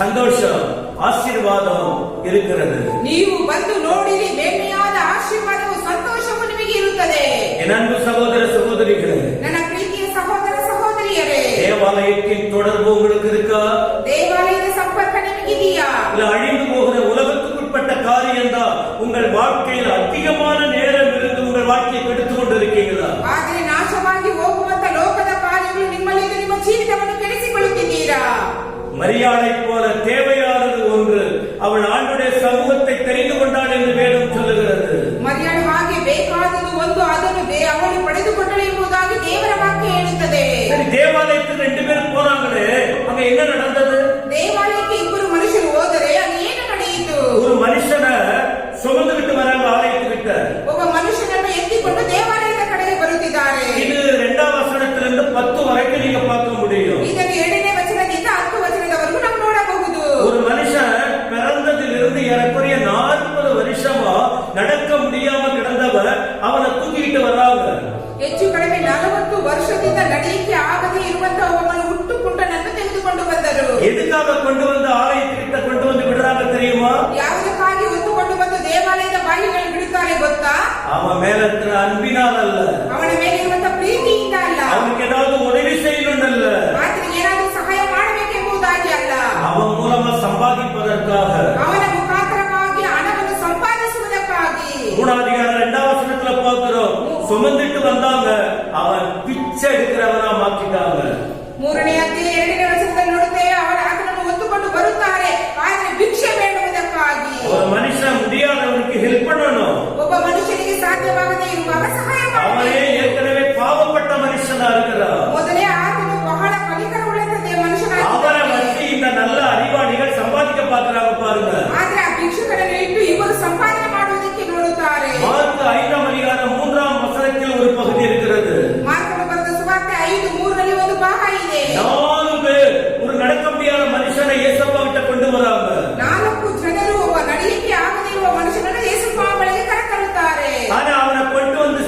சந்தோஷம் ஆசீர்வாதம் இருக்கிறது. ನೀವು ಬಂದು ನೋಡಿರಿ, ಮೇನ್ಮೆಯಾದ ಆಶೀರ್ವಾದವು, ಸಂತೋಷವು ನಿಮಗೆ ಇರುತ್ತದೆ. என் அன்பு சகோதர சகோதரிகளே, ನನ್ನ ಪ್ರೀತಿಯ ಸಹೋದರ ಸಹೋದರಿಯರೇ, தேவாலயத்தின் தொடர்பு உங்களுக்கு இருக்கா? ದೇವಾಲಯದ ಸಂಪರ್ಕ ನಿಮಗಿದೆಯಾ? இல்ல அழிந்து போகிற உலகத்துக்குட்பட்ட காரியம் தான் உங்கள் வாழ்க்கையில் அதிகமான நேரம் இருந்து உங்கள் வாழ்க்கையை கெடுத்துக் கொண்டிருக்கீங்களா? ಆದರೆ ನಾಶವಾಗಿ ಹೋಗುವಂತ ಲೋಕದ ಕಾರ್ಯಗಳು ನಿಮ್ಮಲ್ಲಿ ನಿಮ್ಮ ಜೀವಿತವನ್ನು ಕೆಡಿಸಿಕೊಳ್ಳುತ್ತಿದ್ದೀರಾ? மரியாதை போல தேவையானது ஒன்று, அவள் ஆண்டுடைய சமூகத்தை தெரிந்து கொண்டாள் என்று வேதம் சொல்லுகிறது. ಮರಿಯಳು ಹಾಗೆ ಬೇಕಾದದ್ದು ಒಂದು, ಅದನ್ನು ಅವಳು ಪಡೆದುಕೊಂಡಳು ಎಂಬುದಾಗಿ ದೇವರ ವಾಕ್ಯ ಹೇಳುತ್ತದೆ. சரி, தேவாலயத்துக்கு 2 பேரும் போனாங்களே, அங்க என்ன நடந்தது? ದೇವಾಲಯಕ್ಕೆ 2 ಮನುಷ್ಯರು ಹೋದರೆ ಅಲ್ಲಿ ಏನು ನಡೆಯಿತು? ஒரு மனுஷனை சுமந்துகிட்டு வராங்க ஆலயத்துக்கிட்ட. ಒಬ್ಬ ಮನುಷ್ಯನನ್ನು ಎತ್ತಿಕೊಂಡು ದೇವಾಲಯದ ಕಡೆಗೆ ಬರುತ್ತಿದ್ದಾರೆ. இது 2ஆம் வசனத்திலிருந்து 10 வரைக்கும் நீங்க பார்க்க முடியும். ಇದನ್ನು 2ನೇ ವಚನದಿಂದ 10 ವಚನದವರೆಗೂ ನಾವು ನೋಡಬಹುದು. ஒரு மனுஷன் பிறந்ததிலிருந்து ஏறக்குறைய 40 வருஷமா நடக்க முடியாம கிடந்தவன், அவனை தூக்கிட்டு வர்றாங்க. ಹೆಚ್ಚು ಕಡಿಮೆ 40 ವರ್ಷದಿಂದ ನಡೆಯಕ್ಕೆ ಆಗದೇ ಇರುವಂತಹ ಒಬ್ಬನು ಹುಟ್ಟು ಕುಂಟನನ್ನು ತೆಗೆದುಕೊಂಡು ಬಂದರು. எதுக்காக கொண்டு வந்து ஆலயத்திட்ட கொண்டு வந்து விடுறாங்க தெரியுமா? ಯಾವುದಕ್ಕಾಗಿ ಹೊತ್ತುಕೊಂಡು ಬಂದು ದೇವಾಲಯದ ಬಾಗಿಲಲ್ಲಿ ಬಿಡುತ್ತಾರೆ ಗೊತ್ತಾ? அவன் மேல இருக்கிற அன்பினால் அல்ல, ಅವನ ಮೇಲೆ ಇರುವಂತಹ ಪ್ರೀತಿಯಿಂದ ಅಲ್ಲ, அவனுக்கு ஏதாவது உதவி செய்யணும் அல்ல, ಆತನಿಗೆ ಏನಾದರೂ ಸಹಾಯ ಮಾಡಬೇಕೆಂಬುದಾಗಿ ಅಲ್ಲ, அவன் மூலமா சம்பாதிப்பதற்காக, ಅವನ ಮುಖಾಂತರವಾಗಿ ಹಣವನ್ನು ಸಂಪಾದಿಸುವುದಕ್ಕಾಗಿ. 3ஆம் அதிகாரம் 2ஆம் வசனத்துல பார்க்கிறோம், சுமந்துட்டு வந்தாங்க, அவன் பிச்சை எடுக்கிறவனா மாத்திட்டாங்க. 3ನೇ ಅಧ್ಯಾಯ 2ನೇ ವಚನದಲ್ಲಿ ನೋಡುತ್ತೇವೆ, ಆತನನ್ನು ಹೊತ್ತುಕೊಂಡು ಬರುತ್ತಾರೆ, ಆದರೆ ಭಿಕ್ಷೆ ಬೇಡುವುದಕ್ಕಾಗಿ. ஒரு மனுஷன் முடியாதவனுக்கு ஹெல்ப் பண்ணணும். ಒಬ್ಬ ಮನುಷ್ಯನಿಗೆ ಸಾಧ್ಯವಾಗದೇ ಇರುವಾಗ ಸಹಾಯ அவனே ಮಾಡಬೇಕು. ஏற்கனவே பாவப்பட்ட மனுஷனா இருக்கிறான். ಮೊದಲೇ ಆತನು ಬಹಳ ಕನಿಕರವುಳ್ಳಂತ அவரை ಮನುಷ್ಯನಾಗಿದ್ದಾನೆ. வச்சு இந்த நல்ல அறிவாளிகள் சம்பாதிக்க பாக்குறாங்க பாருங்க. ಆದ್ರೆ ಆ ಭಿಕ್ಷುಕರನ್ನು ಇಟ್ಟು ಇವರು ಸಂಪಾದನೆ ಮಾಡುವುದಕ್ಕೆ ನೋಡುತ್ತಾರೆ. மார்க் 5ஆம் அதிகாரம் 3ஆம் வசனத்தில் ஒரு பகுதி இருக்கிறது. ಮಾರ್ಕನು ಬರೆದ ಸುವಾರ್ತೆ 5:3ರಲ್ಲಿ ಒಂದು ಭಾಗ ಇದೆ. 4 பேர் ஒரு நடக்க முடியாத மனுஷனை இயேசப்பா கிட்ட கொண்டு வராங்க. 4 ಜನರು ಒಬ್ಬ ನಡೆಯಕ್ಕೆ ಆಗದೇ ಇರುವ ಮನುಷ್ಯನನ್ನು ಯೇಸು ಬಳಿಗೆ ಕರೆತರುತ್ತಾರೆ. ஆனா அவனை கொண்டு வந்து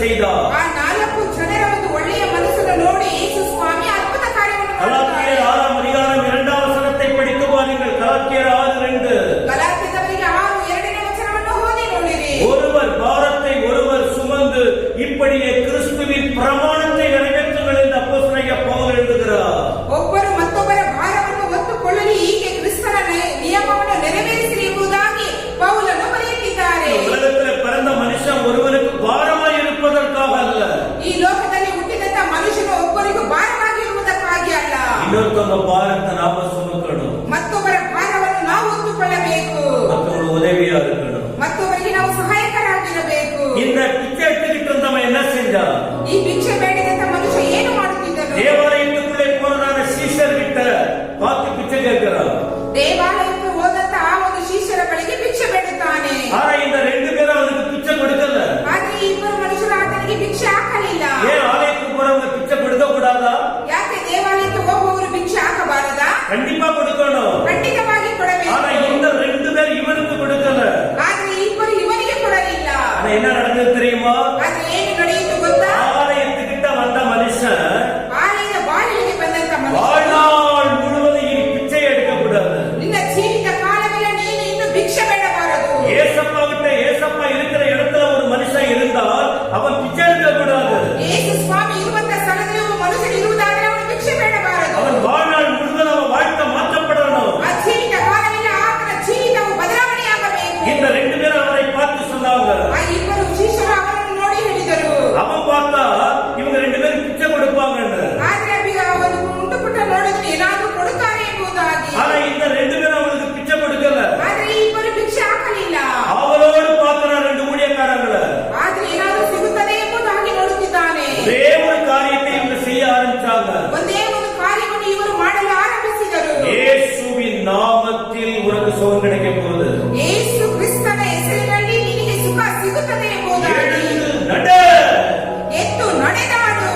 செய்தார். ಆ 4 ಜನರ ಒಂದು ಒಳ್ಳೆಯ ಮನಸ್ಸನ್ನು ನೋಡಿ ಯೇಸು ಸ್ವಾಮಿ ಅದ್ಭುತ ಕಾರ್ಯವನ್ನು கலாத்தியர் ಮಾಡುತ್ತಾರೆ. 6 அதிகாரம் 2 வசனத்தை படித்து பாருங்கள். கலாத்தியர் 6:2. ಗಲಾತ್ಯದವರಿಗೆ 6:2 ವಚನವನ್ನು ಓದಿ ನೋಡಿರಿ. ஒருவர் பாரத்தை ஒருவர் சுமந்து இப்படியே கிறிஸ்துவின் பிரமாணத்தை நிறைவேற்றுங்கள் என்று அப்போஸ்தலனாகிய பவுல் எழுதுகிறார். ಒಬ್ಬರು ಮತ್ತೊಬ್ಬರ ಭಾರವನ್ನು ಹೊತ್ತುಕೊಳ್ಳಲಿ, ಹೀಗೆ ಕ್ರಿಸ್ತನ ನಿಯಮವನ್ನು ನೆರವೇರಿಸಿರಿ ಎಂಬುದಾಗಿ ಪೌಲನು ಬರೆಯುತ್ತಿದ್ದಾರೆ. உலகத்தில் பிறந்த மனுஷன் ஒருவனுக்கு பாரமாய் இருப்பதற்காக அல்ல, ಈ ಲೋಕದಲ್ಲಿ ಹುಟ್ಟಿದಂತ ಮನುಷ್ಯನು ಒಬ್ಬರಿಗೂ ಭಾರವಾಗಿರುವುದಕ್ಕಾಗಿ ಅಲ್ಲ, இன்னொருத்தவங்க பாரத்தை நாம சுமக்கணும், ಮತ್ತೊಬ್ಬರ ಭಾರವನ್ನು ನಾವು ಹೊತ್ತುಕೊಳ್ಳಬೇಕು, மற்றவங்க உதவியா இருக்கணும். ಮತ್ತೊಬ್ಬರಿಗೆ ನಾವು ಸಹಾಯಕರಾಗಿರಬೇಕು. இந்த பிச்சை எடுத்துக்கிட்டு இருந்தவன் என்ன செஞ்சா? ಈ ಭಿಕ್ಷೆ ಬೇಡಿದಂತ ಮನುಷ್ಯ ಏನು ಮಾಡುತ್ತಿದ್ದನು? தேவாலயத்துக்குள்ளே போனதான சீஷர் கிட்ட பார்த்து பிச்சை கேட்கிறான். ದೇವಾಲಯಕ್ಕೆ ಹೋದಂತ ಆ ಒಂದು ಶಿಷ್ಯರ ಬಳಿಗೆ ಭಿಕ್ಷೆ ಬೇಡುತ್ತಾನೆ. ஆனா இந்த 2 பேரும் அவனுக்கு பிச்சை கொடுக்கல. ಆದ್ರೆ ಈ ಇಬ್ಬರು ಮನುಷ್ಯರು ಆತನಿಗೆ ಭಿಕ್ಷೆ ಹಾಕಲಿಲ್ಲ. ஏன் ஆலயத்துக்கு போறவங்க பிச்சை கொடுக்க கூடாதா? ಯಾಕೆ ದೇವಾಲಯಕ್ಕೆ ಹೋಗುವವರು ಭಿಕ್ಷೆ ಹಾಕಬಾರದಾ? கண்டிப்பா கொடுக்கணும். ಖಂಡಿತವಾಗಿ ಕೊಡಬೇಕು. ஆனா இந்த 2 பேர் இவனுக்கு கொடுக்கல. ಆದ್ರೆ ಇಬ್ಬರು ಇವನಿಗೆ ಕೊಡಲಿಲ್ಲ. ஆனா என்ன நடந்தது தெரியுமா? ಆದ್ರೆ ಏನು ನಡೆಯಿತು ಗೊತ್ತಾ? ஆலயத்துக்கிட்ட வந்த மனுஷன் ಆಲಯದ ಬಾಗಿಲಿಗೆ ಬಂದಂತ ಮನುಷ್ಯ வாழ்நாள் முழுவதும் இனி பிச்சை எடுக்க கூடாது. ನಿನ್ನ ಜೀವಿತ ಕಾಲವೆಲ್ಲ ನೀನು ಇನ್ನು ಭಿಕ್ಷೆ ಬೇಡಬಾರದು. ஏசப்பா கிட்ட ஏசப்பா இருக்கிற இடத்துல ஒரு மனுஷன் இருந்தால் அவன் பிச்சை எடுக்க கூடாது. ಯೇಸು ಸ್ವಾಮಿ ಇರುವಂತ ಸ್ಥಳದಲ್ಲಿ ಒಬ್ಬ ಮನುಷ್ಯನು ಇರುವುದಾದರೆ ಅವನು ಭಿಕ್ಷೆ ಬೇಡಬಾರದು. அவன் வாழ்நாள் முழுவதும் அவன் வாழ்க்கை மாற்றப்படணும். ಆ ಜೀವಿತ ಕಾಲವೆಲ್ಲ ಆತನ ಜೀವಿತವು ಬದಲಾವಣೆಯಾಗಬೇಕು. இந்த 2 பேரும் அவரை பார்த்து சொன்னாங்க. ಆ ಇಬ್ಬರು ಶಿಷ್ಯರು ಅವರನ್ನು ನೋಡಿ ಹೇಳಿದರು. அவன் பார்த்தா இவங்க 2 பேரும் பிச்சை கொடுப்பாங்கன்னு. ಆದ್ರೆ ಒಂದು ಉಂಟು ಪುಟ್ಟ ನೋಡಿದ್ರೆ ಏನಾದ್ರೂ ಕೊಡುತ್ತಾರೆ ಎಂಬುದಾಗಿ. ஆனா இந்த 2 பேரும் அவனுக்கு பிச்சை கொடுக்கல. ಆದ್ರೆ ಈ ಇಬ್ಬರು ಭಿಕ್ಷೆ ಹಾಕಲಿಲ್ಲ. அவளோடு பார்க்கிற 2 ஊழியக்காரங்கள ಆದ್ರೆ ಏನಾದ್ರೂ ಸಿಗುತ್ತದೆ ಎಂಬುದಾಗಿ ನೋಡುತ್ತಿದ್ದಾನೆ. ஒரே ஒரு காரியத்தை இவங்க செய்ய ஆரம்பிச்சாங்க. ಒಂದೇ ಒಂದು ಕಾರ್ಯವನ್ನು ಇವರು ಮಾಡಲು ಆರಂಭಿಸಿದರು. இயேசுவின் நாமத்தில் உனக்கு சுகம் கிடைக்க போகுது. ಯೇಸು ಕ್ರಿಸ್ತನ ಹೆಸರಿನಲ್ಲಿ ನಿನಗೆ ಸುಖ ಸಿಗುತ್ತದೆ ಎಂಬುದಾಗಿ. எழுந்து நட. ಎತ್ತು ನಡೆದಾಡು.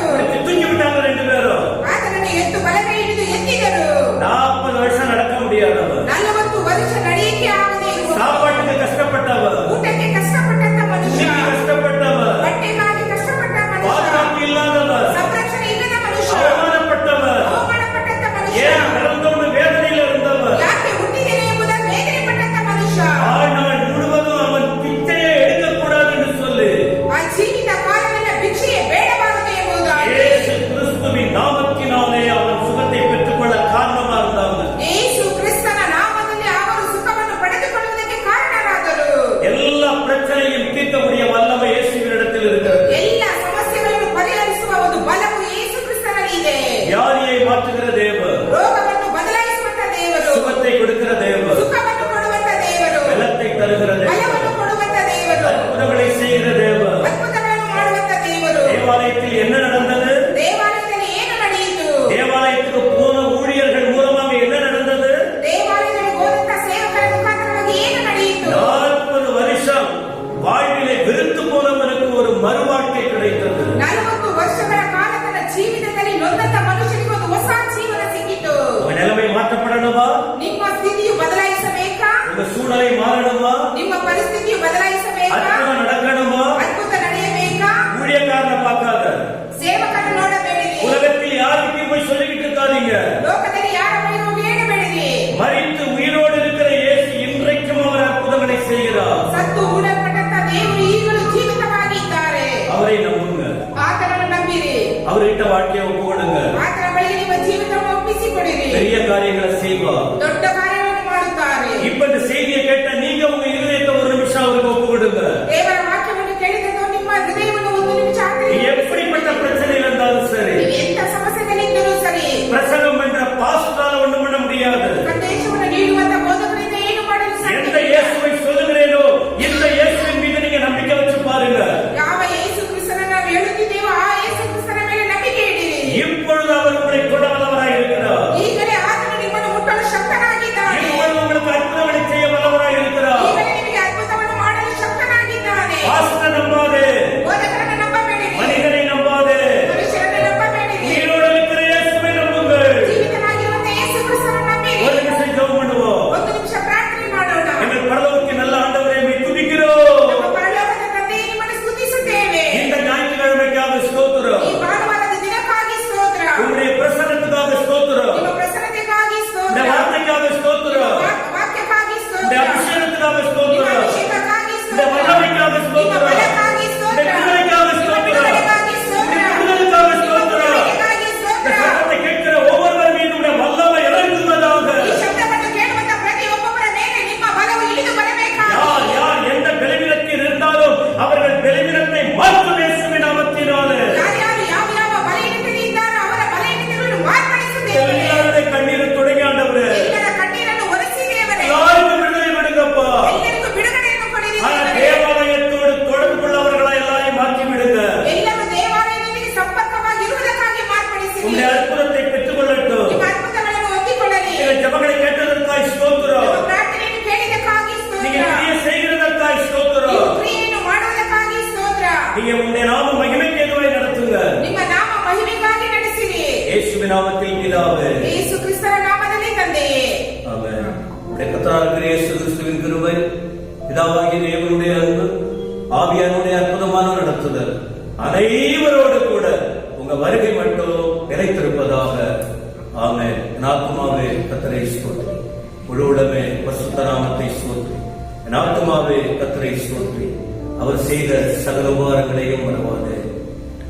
தூக்கி விட்டாங்க 2 பேரும். ಆತನನ್ನು ಎತ್ತು ಬಲಗೈ ಹಿಡಿದು ಎತ್ತಿದರು. 40 வருஷம் நடக்க முடியாதவன், 40 ವರ್ಷ ನಡೆಯಕ್ಕೆ ಆಗದೆ ಇರುವ, சாப்பாட்டுக்கு கஷ்டப்பட்டவன், ಊಟಕ್ಕೆ ಕಷ್ಟಪಟ್ಟಂತ ಮನುಷ್ಯ, துணிக்கு கஷ்டப்பட்டவன், ಬಟ್ಟೆಗಾಗಿ ಕಷ್ಟಪಟ್ಟ ಮನುಷ್ಯ, பாதுகாப்பு இல்லாதவன், ಸಂರಕ್ಷಣೆ ಇಲ್ಲದ ಮನುಷ್ಯ, அவமானப்பட்டவன், ಅವಮಾನಪಟ್ಟಂತ ಮನುಷ್ಯ, ஏன் பிறந்தவன் வேதனையில் இருந்தவன், ಯಾಕೆ ಹುಟ್ಟಿದ್ದೇನೆ ಎಂಬುದಾಗಿ ವೇದನೆ ಪಟ್ಟಂತ ಮನುಷ್ಯ, வாழ்நாள் முழுவதும் அவன் பிச்சையை எடுக்கக்கூடாது என்று சொல்லு. ಆ ಜೀವಿತ ಕಾಲವೆಲ್ಲ ಭಿಕ್ಷೆಯೇ ಬೇಡಬಾರದು ಎಂಬುದಾಗಿ இயேசு கிறிஸ்துவின் நாமத்தினாலே அவன் சுகத்தை பெற்றுக்கொள்ள காரணமா இருந்தாங்க. ಯೇಸು ಕ್ರಿಸ್ತನ ನಾಮದಲ್ಲಿ ಅವರು ಸುಖವನ್ನು ಪಡೆದುಕೊಳ್ಳುವುದಕ್ಕೆ ಕಾರಣರಾದರು. எல்லா பிரச்சனையும் தீர்க்கக்கூடிய வல்லமை இயேசுவினிடத்தில் இருக்கிறது. ಎಲ್ಲ ಸಮಸ್ಯೆಗಳನ್ನು ಪರಿಹರಿಸುವ ಒಂದು ಬಲವು ಯೇಸು ಕ್ರಿಸ್ತನಲ್ಲಿ ಇದೆ. வியாதியை மாற்றுகிற தேவன், ರೋಗವನ್ನು ಬದಲಾಯಿಸುವಂತ ದೇವರು, சுகத்தை கொடுக்கிற தேவன், ಸುಖವನ್ನು ಕೊಡುವಂತ ದೇವರು, பலத்தை தருகிற தேவன், ಬಲವನ್ನು ಕೊಡುವಂತ ದೇವರು, அற்புதங்களை செய்கிற தேவன். ಅದ್ಭುತಗಳನ್ನು ಮಾಡುವಂತ ದೇವರು. தேவாலயத்தில் என்ன நடந்தது? ದೇವಾಲಯದಲ್ಲಿ ಏನು ನಡೆಯಿತು? தேவாலயத்துக்கு போன ஊழியர்கள் மூலமாக என்ன நடந்தது? ದೇವಾಲಯದಲ್ಲಿ ಹೋದಂತ ಸೇವಕರ ಮುಖಾಂತರವಾಗಿ ಏನು ನಡೆಯಿತು? 40 வருஷம் வாழ்விலே வெறுத்து போனவனுக்கு ஒரு மறுவாழ்க்கை கிடைத்தது. 40 ವರ್ಷಗಳ ಕಾಲ ತನ್ನ ಜೀವಿತದಲ್ಲಿ ನೊಂದಂತ ಮನುಷ್ಯನಿಗೆ ಒಂದು ಹೊಸ ಜೀವನ ಸಿಕ್ಕಿತು. உங்க நிலைமை மாற்றப்படணுமா? ನಿಮ್ಮ ಸ್ಥಿತಿಯು ಬದಲಾಯಿಸಬೇಕಾ? உங்க சூழ்நிலை மாறணுமா? ನಿಮ್ಮ ಪರಿಸ್ಥಿತಿಯು ಬದಲಾಯಿಸಬೇಕಾ? அற்புதம் நடக்கணுமா? ಅದ್ಭುತ ನಡೆಯಬೇಕಾ? ஊழியக்காரனை பார்க்காத, ಸೇವಕರನ್ನು ನೋಡಬೇಡಿರಿ. உலகத்தில் யாருக்கும் போய் சொல்லிக்கிட்டு இருக்காதீங்க. ಲೋಕದಲ್ಲಿ ಯಾರ ಬಳಿ ಹೋಗಿ ಹೇಳಬೇಡಿರಿ. மரித்து உயிரோடு இருக்கிற இயேசு இன்றைக்கும் அவர் அற்புதங்களை செய்கிறார். ಸತ್ತು ಹೂಡಲ್ಪಟ್ಟಂತ ದೇವರು ಈಗಲೂ ಜೀವಿತವಾಗಿ ಇದ್ದಾರೆ. அவரை நம்புங்க. ಆತನನ್ನು ನಂಬಿರಿ. அவர்கிட்ட வாழ்க்கையை ஒப்புக்கொடுங்க. ಆತನ ಬಳಿಗೆ ನಿಮ್ಮ ಜೀವಿತವನ್ನು ಒಪ್ಪಿಸಿಕೊಡಿರಿ. பெரிய காரியங்களை செய்வார். ದೊಡ್ಡ ಕಾರ್ಯವನ್ನು ಮಾಡುತ್ತಾರೆ. இப்ப இந்த செய்தியை கேட்ட நீங்க உங்க இருதயத்தை ஒரு நிமிஷம் அவருக்கு ஒப்புக்கொடுங்க. ದೇವರ ವಾಕ್ಯವನ್ನು ಕೇಳಿದಂತ ನಿಮ್ಮ ಹೃದಯವನ್ನು ಒಂದು ನಿಮಿಷ நீ எப்படிப்பட்ட பிரச்சனையில் இருந்தாலும் சரி, ಎಂತ ಸಮಸ್ಯೆಗಳಿದ್ದರೂ ಸರಿ, பிரசங்கம் பண்ற பாஸ்டரால ஒண்ணும் பண்ண முடியாது. ಸಂದೇಶವನ್ನು ನೀಡುವಂತ ಬೋಧಕರಿಂದ ಏನು ಮಾಡಲು எந்த ಸಾಧ್ಯ? இயேசுவை சொல்லுகிறேனோ இந்த இயேசுவின் மீது நீங்க நம்பிக்கை வச்சு பாருங்க. ಯಾವ ಯೇಸು ಕ್ರಿಸ್ತನ ನಾವು ಹೇಳುತ್ತಿದ್ದೇವೋ ಆ ಯೇಸು ಕ್ರಿಸ್ತನ ಮೇಲೆ ನಂಬಿಕೆ ಇಡಿರಿ. நீங்க உங்களுடைய நாம மகிமைக்கு எதுவாய் நடத்துங்க. ನಿಮ್ಮ ನಾಮ ಮಹಿಮೆಗಾಗಿ ನಡೆಸಿರಿ. இயேசுவின் நாமத்தில் பிதாவே. ಯೇಸು ಕ್ರಿಸ್ತರ ನಾಮದಲ್ಲಿ ತಂದೆಯೇ. ஆமென். கர்த்தராகிய இயேசு கிறிஸ்துவின் கிருபை, பிதாவாகிய தேவனுடைய அன்பு, ஆவியானுடைய அற்புதமான நடத்துதல் அனைவரோடு கூட உங்க வருகை மட்டும் நிலைத்திருப்பதாக. ஆமென். என் ஆத்துமாவே கர்த்தரை ஸ்தோத்திரி, முழு உலகமே பரிசுத்த நாமத்தை ஸ்தோத்திரி. என் ஆத்துமாவே கர்த்தரை ஸ்தோத்திரி, அவர் செய்த சகல உபகாரங்களையும் மறவாதே.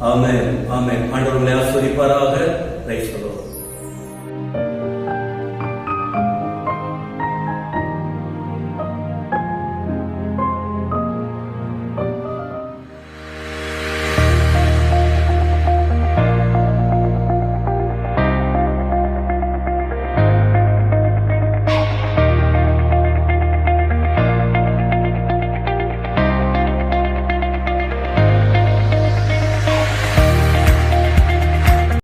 ஆமென். ஆமென். ஆண்டவர் உங்களை ஆசீர்வதிப்பாராக. Praise the Lord.